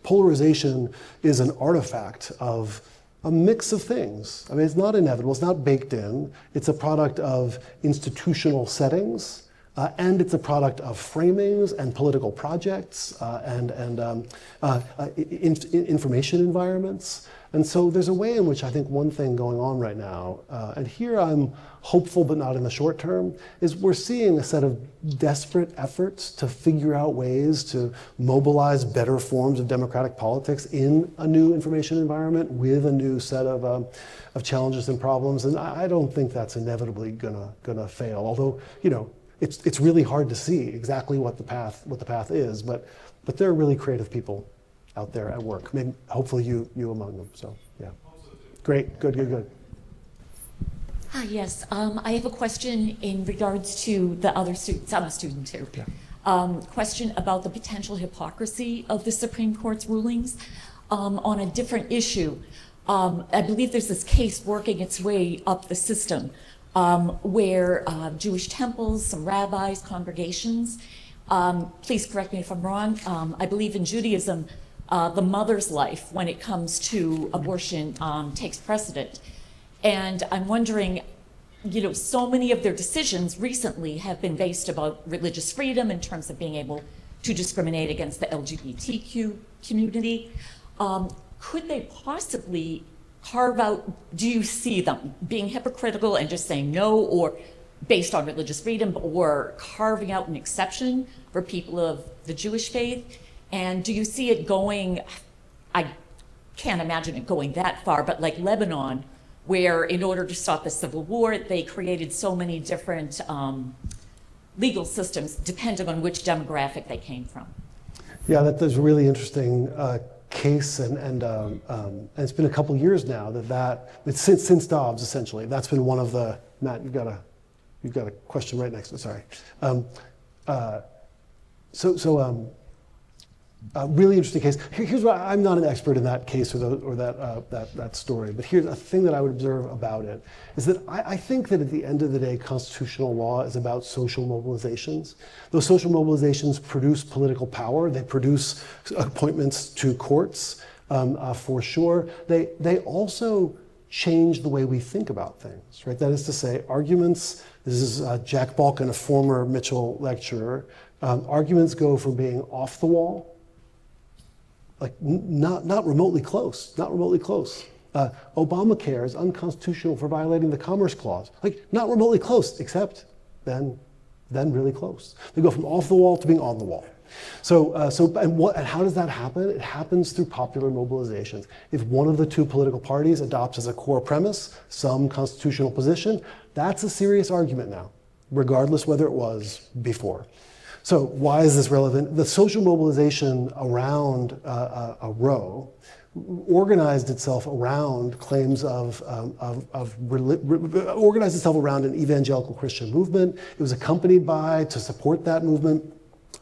Speaker 3: polarization is an artifact of a mix of things. I mean, it's not inevitable, it's not baked in. It's a product of institutional settings, and it's a product of framings and political projects and information environments. And so there's a way in which I think one thing going on right now, and here I'm hopeful but not in the short term, is we're seeing a set of desperate efforts to figure out ways to mobilize better forms of democratic politics in a new information environment with a new set of challenges and problems. And I don't think that's inevitably gonna fail. Although, it's really hard to see exactly what the path is, but there are really creative people out there at work. Maybe, hopefully you among them. So yeah, great, good.
Speaker 14: Hi, yes. I have a question in regards to the other students. I'm a student too. Yeah. Question about the potential hypocrisy of the Supreme Court's rulings on a different issue. I believe there's this case working its way up the system where Jewish temples, some rabbis, congregations, please correct me if I'm wrong, I believe in Judaism, the mother's life when it comes to abortion takes precedent. And I'm wondering, you know, so many of their decisions recently have been based about religious freedom in terms of being able to discriminate against the LGBTQ community. Could they possibly carve out, do you see them being hypocritical and just saying no, or based on religious freedom, or carving out an exception for people of the Jewish faith? And do you see it going, I can't imagine it going that far, but like Lebanon, where in order to stop the civil war, they created so many different legal systems depending on which demographic they came from?
Speaker 3: Yeah, that's a really interesting case, and it's been a couple years now it's since Dobbs, essentially. That's been one of the, Matt, you've got a question right next to it, sorry. Really interesting case. Here's what, I'm not an expert in that case or that story, but here's a thing that I would observe about it, is that I think that at the end of the day, constitutional law is about social mobilizations. Those social mobilizations produce political power. They produce appointments to courts, for sure. They also change the way we think about things, right? That is to say, arguments, this is Jack Balkin, a former Mitchell lecturer, arguments go from being off the wall, like not remotely close. Obamacare is unconstitutional for violating the Commerce Clause. Like, not remotely close, except then really close. They go from off the wall to being on the wall. And how does that happen? It happens through popular mobilizations. If one of the two political parties adopts as a core premise some constitutional position, that's a serious argument now, regardless whether it was before. So why is this relevant? The social mobilization around Roe organized itself around claims organized itself around an evangelical Christian movement. It was accompanied by, to support that movement,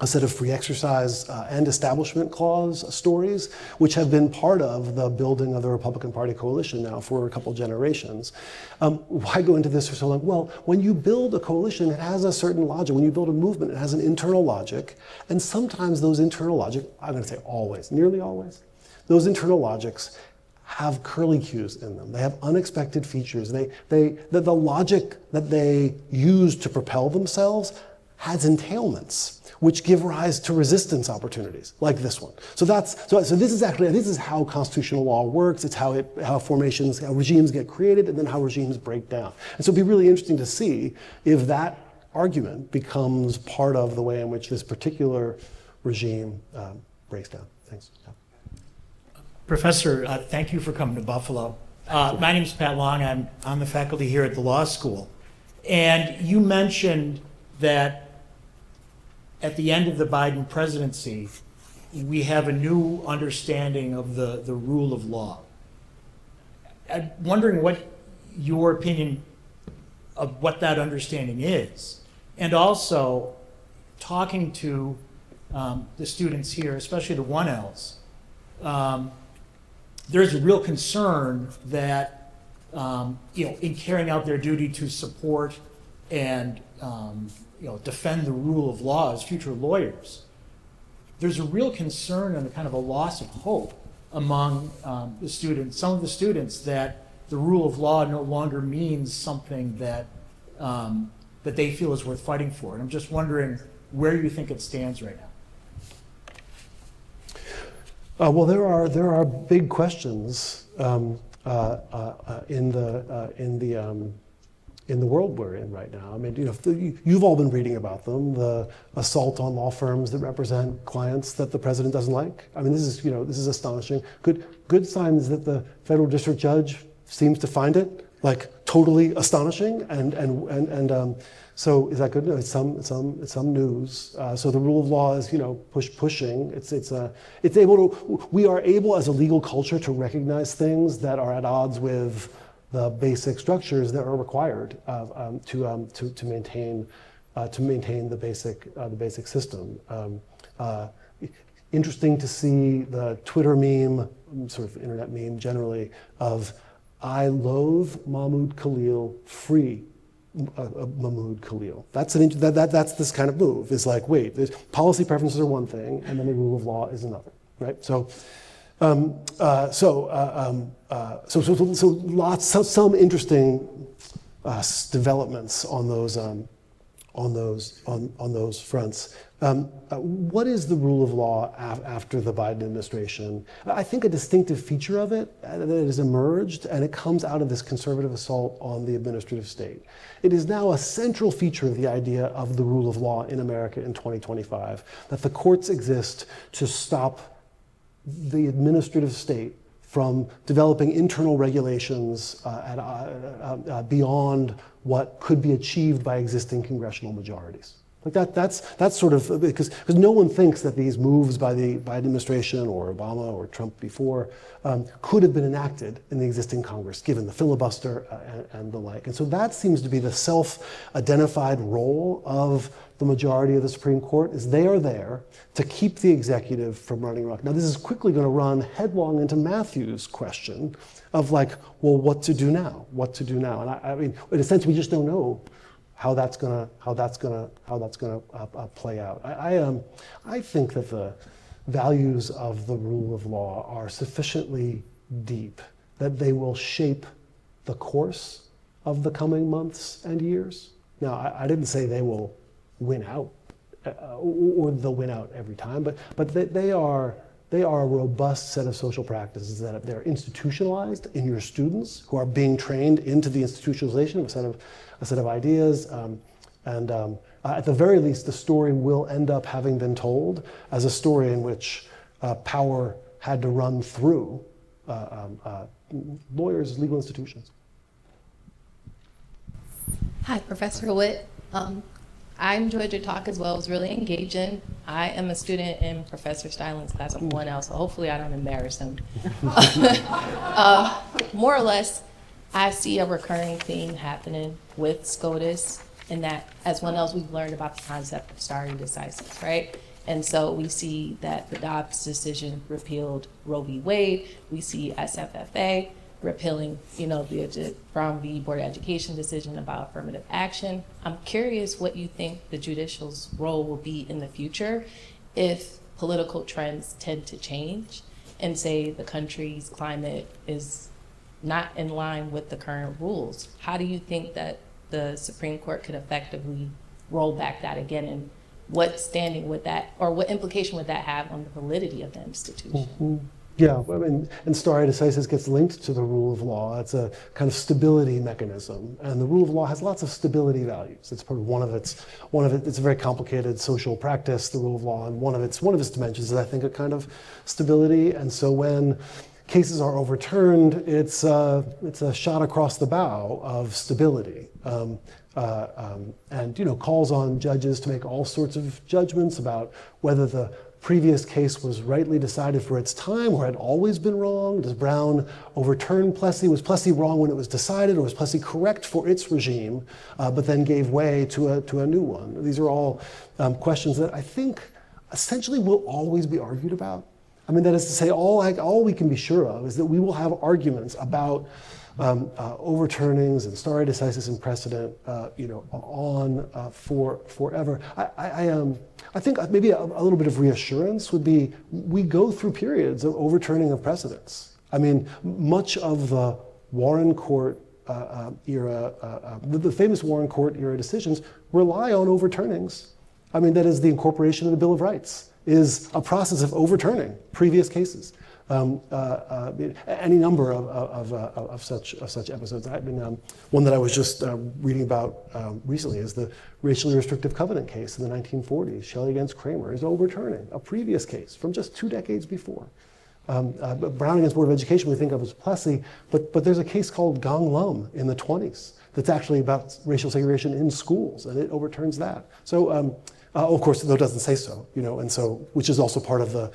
Speaker 3: a set of free exercise and establishment clause stories, which have been part of the building of the Republican Party coalition now for a couple generations. Why go into this for so long? Well, when you build a coalition, it has a certain logic. When you build a movement, it has an internal logic. And sometimes those internal logic, I'm going to say always, nearly always, those internal logics have curly cues in them. They have unexpected features. The logic that they use to propel themselves has entailments, which give rise to resistance opportunities, like this one. So this is how constitutional law works. It's how regimes get created, and then how regimes break down. And so it'd be really interesting to see if that argument becomes part of the way in which this particular regime breaks down. Thanks. Yeah.
Speaker 15: Professor, thank you for coming to Buffalo. My name is Pat Long. I'm on the faculty here at the law school. And you mentioned that at the end of the Biden presidency, we have a new understanding of the rule of law. I'm wondering what your opinion of what that understanding is. And also, talking to the students here, especially the 1Ls, there's a real concern that in carrying out their duty to support and defend the rule of law as future lawyers, there's a real concern and a kind of a loss of hope among the students, some of the students, that the rule of law no longer means something that that they feel is worth fighting for. And I'm just wondering where you think it stands right now.
Speaker 3: Well, there are big questions in the world we're in right now. I mean, you've all been reading about them, the assault on law firms that represent clients that the president doesn't like. I mean, this is astonishing. Good signs that the federal district judge seems to find it, like totally astonishing, and so is that good? No, it's some news. So the rule of law is, pushing. We are able as a legal culture to recognize things that are at odds with the basic structures that are required to maintain the basic system. Interesting to see the Twitter meme, sort of internet meme generally, of "I loathe Mahmoud Khalil, free Mahmoud Khalil." That's this kind of move. It's like, wait, policy preferences are one thing, and then the rule of law is another, right? So some interesting developments on those fronts. What is the rule of law after the Biden administration? I think a distinctive feature of it that has emerged, and it comes out of this conservative assault on the administrative state. It is now a central feature of the idea of the rule of law in America in 2025, that the courts exist to stop the administrative state from developing internal regulations beyond what could be achieved by existing congressional majorities. Like that's sort of, because no one thinks that these moves by the Biden administration or Obama or Trump before could have been enacted in the existing Congress, given the filibuster and the like. And so that seems to be the self-identified role of the majority of the Supreme Court, is they are there to keep the executive from running amok. Now, this is quickly going to run headlong into Matthew's question of like, well, what to do now? What to do now? And I mean, in a sense, we just don't know how that's gonna play out. I think that the values of the rule of law are sufficiently deep that they will shape the course of the coming months and years. Now, I didn't say they will win out or they'll win out every time, but they are a robust set of social practices that they're institutionalized in your students who are being trained into the institutionalization of a set of ideas. At the very least, the story will end up having been told as a story in which power had to run through lawyers, legal institutions.
Speaker 16: Hi, Professor Witt. I enjoyed your talk as well. It was really engaging. I am a student in Professor Steinling's class of 1L, so hopefully I don't embarrass him. More or less, I see a recurring theme happening with SCOTUS, in that as 1Ls we've learned about the concept of stare decisis, right? And so we see that the Dobbs decision repealed Roe v. Wade. We see SFFA repealing, the Brown v. Board of Education decision about affirmative action. I'm curious what you think the judicial's role will be in the future if political trends tend to change and say the country's climate is not in line with the current rules. How do you think that the Supreme Court could effectively roll back that again, and what standing would that, or what implication would that have on the validity of the institution?
Speaker 3: Mm-hmm. Yeah, I mean, and stare decisis gets linked to the rule of law. It's a kind of stability mechanism, and the rule of law has lots of stability values. It's probably one of its. It's a very complicated social practice, the rule of law, and one of its dimensions is, I think, a kind of stability. And so when cases are overturned, it's a shot across the bow of stability, and calls on judges to make all sorts of judgments about whether the previous case was rightly decided for its time or had always been wrong. Does Brown overturn Plessy? Was Plessy wrong when it was decided, or was Plessy correct for its regime, but then gave way to a new one? These are all questions that I think essentially will always be argued about. I mean, that is to say, all we can be sure of is that we will have arguments about overturnings and stare decisis and precedent, for forever. I think maybe a little bit of reassurance would be, we go through periods of overturning of precedents. I mean, much of the Warren Court era, the famous Warren Court era decisions rely on overturnings. I mean, that is the incorporation of the Bill of Rights, is a process of overturning previous cases. Any number of such episodes. I mean, one that I was just reading about recently is the racially restrictive covenant case in the 1940s. Shelley against Kramer is overturning a previous case from just 2 decades before. Brown against Board of Education we think of as Plessy, but there's a case called Gong Lum in the 20s that's actually about racial segregation in schools, and it overturns that. So, of course, though it doesn't say so, and so, which is also part of the,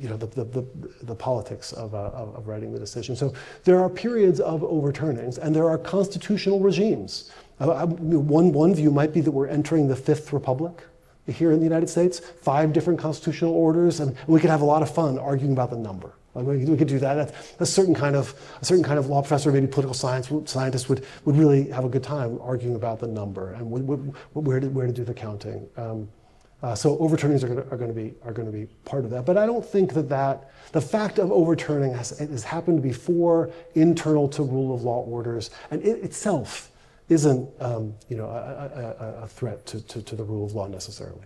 Speaker 3: the politics of writing the decision. So there are periods of overturnings, and there are constitutional regimes. One view might be that we're entering the Fifth Republic here in the United States, 5 different constitutional orders, and we could have a lot of fun arguing about the number. We could do that. A certain kind of law professor, maybe political scientist would really have a good time arguing about the number and where to do the counting. So overturnings are going to be part of that. But I don't think that the fact of overturning has happened before, internal to rule of law orders, and it itself isn't a threat to the rule of law necessarily.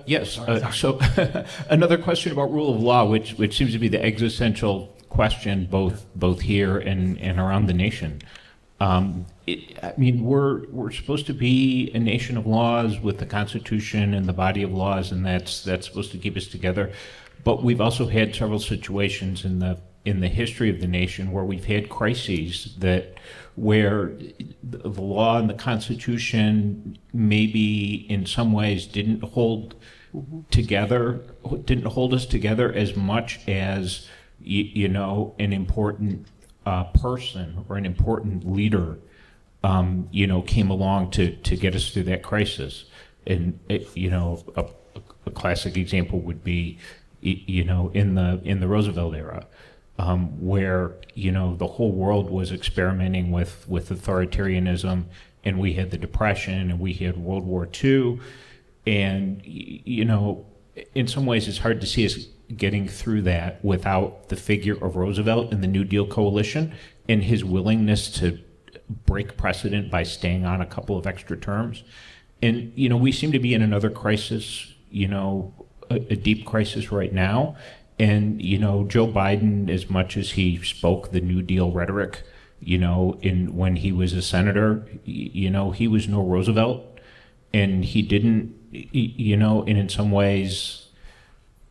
Speaker 17: Yes. So another question about rule of law, which seems to be the existential question both here and around the nation. We're supposed to be a nation of laws with the Constitution and the body of laws, and that's supposed to keep us together. But we've also had several situations in the history of the nation where we've had crises where the law and the Constitution maybe in some ways didn't hold us together as much as an important person or an important leader came along to get us through that crisis. And a classic example would be in the Roosevelt era, where the whole world was experimenting with authoritarianism, and we had the Depression and we had World War II, and in some ways it's hard to see us getting through that without the figure of Roosevelt and the New Deal coalition and his willingness to break precedent by staying on a couple of extra terms. And we seem to be in another crisis, a deep crisis right now. And, Joe Biden, as much as he spoke the New Deal rhetoric, when he was a senator, he was no Roosevelt, and he didn't, and in some ways,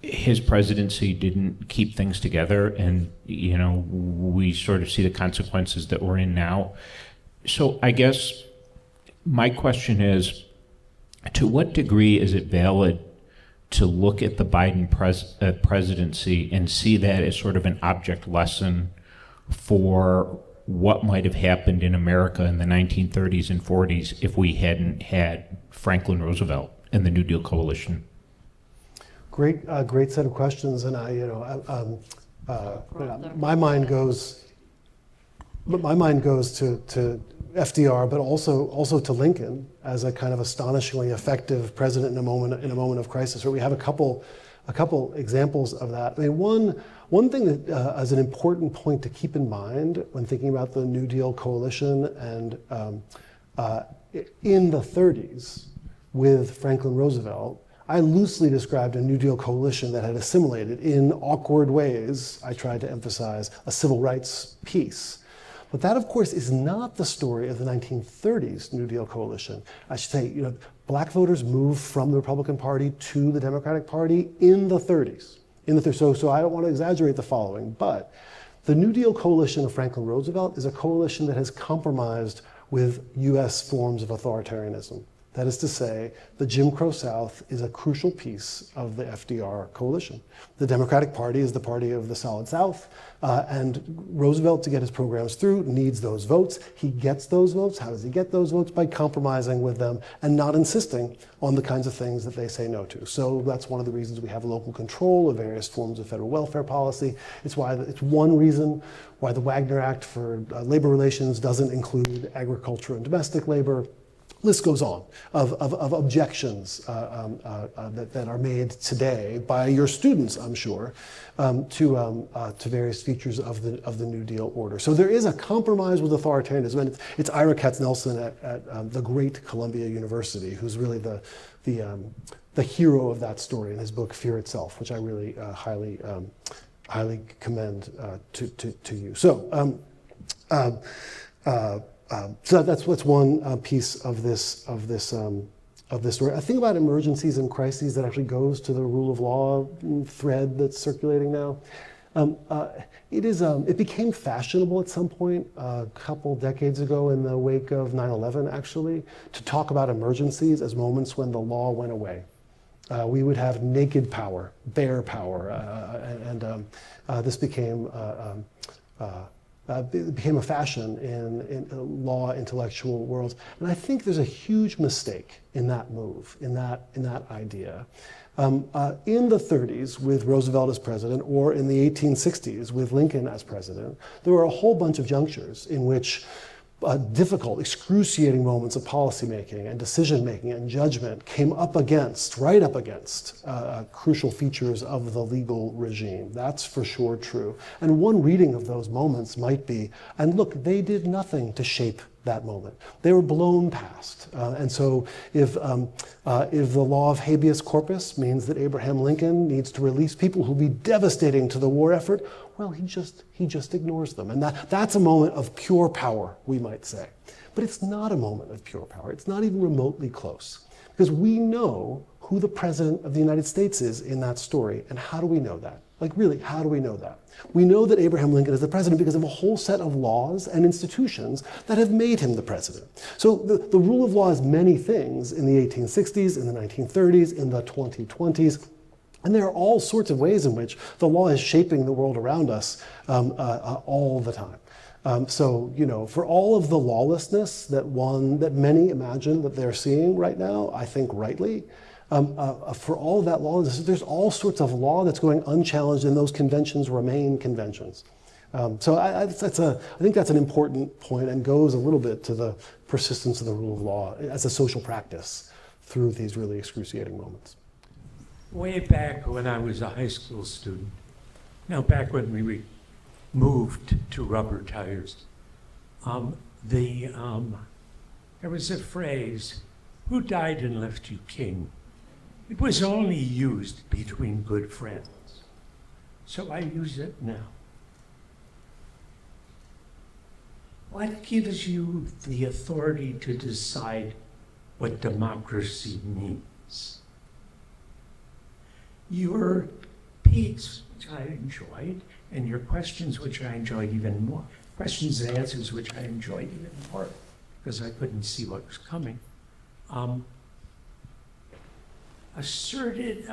Speaker 17: his presidency didn't keep things together, and, we sort of see the consequences that we're in now. So I guess my question is, to what degree is it valid to look at the Biden presidency and see that as sort of an object lesson for what might have happened in America in the 1930s and 40s if we hadn't had Franklin Roosevelt and the New Deal coalition?
Speaker 3: Great set of questions, and my mind goes to FDR, but also to Lincoln as a kind of astonishingly effective president in a moment of crisis. Where we have a couple examples of that. I mean, one thing that is an important point to keep in mind when thinking about the New Deal coalition and in the 30s with Franklin Roosevelt, I loosely described a New Deal coalition that had assimilated in awkward ways, I tried to emphasize, a civil rights piece. But that, of course, is not the story of the 1930s New Deal coalition. I should say, black voters moved from the Republican Party to the Democratic Party in the 30s. So I don't want to exaggerate the following, but the New Deal coalition of Franklin Roosevelt is a coalition that has compromised with US forms of authoritarianism. That is to say, the Jim Crow South is a crucial piece of the FDR coalition. The Democratic Party is the party of the Solid South, and Roosevelt, to get his programs through, needs those votes. He gets those votes. How does he get those votes? By compromising with them and not insisting on the kinds of things that they say no to. So that's one of the reasons we have local control of various forms of federal welfare policy. It's one reason why the Wagner Act for labor relations doesn't include agriculture and domestic labor. List goes on of objections that are made today by your students, I'm sure, to various features of the New Deal order. So there is a compromise with authoritarianism, and it's Ira Katznelson at the great Columbia University who's really the hero of that story in his book Fear Itself, which I really highly commend to you. So. So that's one piece of this of this story. I think about emergencies and crises that actually goes to the rule of law thread that's circulating now. It became fashionable at some point, a couple decades ago in the wake of 9/11 actually, to talk about emergencies as moments when the law went away. We would have naked power, bare power, and this became it became a fashion in law intellectual worlds. And I think there's a huge mistake in that move, in that idea. In the 30s with Roosevelt as president, or in the 1860s with Lincoln as president, there were a whole bunch of junctures in which difficult, excruciating moments of policymaking and decision-making and judgment came right up against crucial features of the legal regime. That's for sure true. And one reading of those moments might be, and look, they did nothing to shape that moment. They were blown past. And so if the law of habeas corpus means that Abraham Lincoln needs to release people who'll be devastating to the war effort, well, he just ignores them. And that's a moment of pure power, we might say. But it's not a moment of pure power. It's not even remotely close. Because we know who the president of the United States is in that story. And how do we know that? Like, really, how do we know that? We know that Abraham Lincoln is the president because of a whole set of laws and institutions that have made him the president. So the rule of law is many things in the 1860s, in the 1930s, in the 2020s. And there are all sorts of ways in which the law is shaping the world around us all the time. So, you know, for all of the lawlessness that many imagine that they're seeing right now, I think rightly, for all of that lawlessness, there's all sorts of law that's going unchallenged, and those conventions remain conventions. So I think that's an important point and goes a little bit to the persistence of the rule of law as a social practice through these really excruciating moments.
Speaker 18: Way back when I was a high school student, back when we moved to rubber tires, there was a phrase, "Who died and left you king?" It was only used between good friends. So I use it now. What gives you the authority to decide what democracy means? Your piece, which I enjoyed, and your questions, which I enjoyed even more, questions and answers, which I enjoyed even more, because I couldn't see what was coming, asserted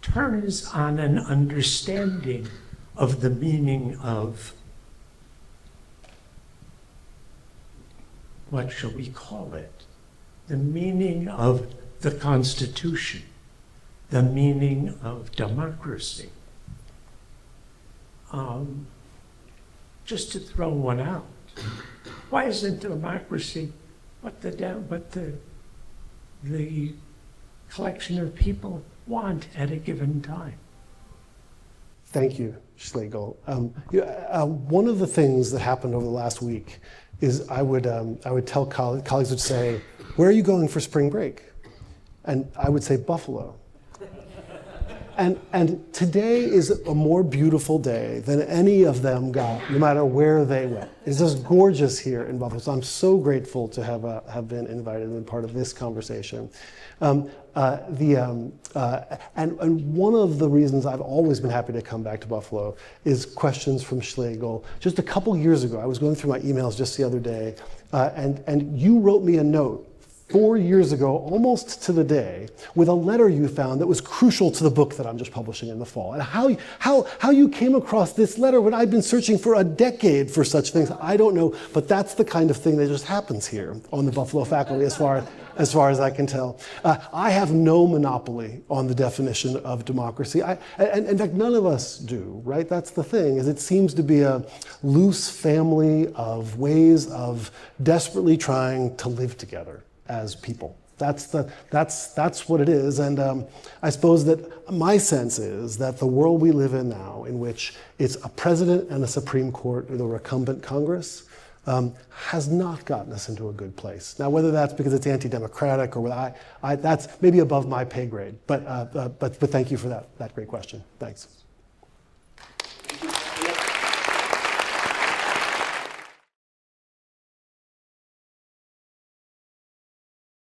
Speaker 18: turns on an understanding of the meaning of, what shall we call it? The meaning of the Constitution, the meaning of democracy. Just to throw one out, why isn't democracy what the collection of people want at a given time?
Speaker 3: Thank you, Schlegel. One of the things that happened over the last week is I would tell colleagues would say, "Where are you going for spring break?" And I would say, "Buffalo." And today is a more beautiful day than any of them got, no matter where they went. It's just gorgeous here in Buffalo. So I'm so grateful to have been invited and been part of this conversation. And one of the reasons I've always been happy to come back to Buffalo is questions from Schlegel. Just a couple years ago, I was going through my emails just the other day, and you wrote me a note 4 years ago, almost to the day, with a letter you found that was crucial to the book that I'm just publishing in the fall. And how you came across this letter when I'd been searching for a decade for such things, I don't know, but that's the kind of thing that just happens here on the Buffalo faculty as far as I can tell. I have no monopoly on the definition of democracy. And in fact, none of us do, right? That's the thing, is it seems to be a loose family of ways of desperately trying to live together as people. That's what it is. And I suppose that my sense is that the world we live in now, in which it's a president and a Supreme Court with a recumbent Congress, has not gotten us into a good place. Now, whether that's because it's anti-democratic or whether that's maybe above my pay grade. But thank you for that great question. Thanks.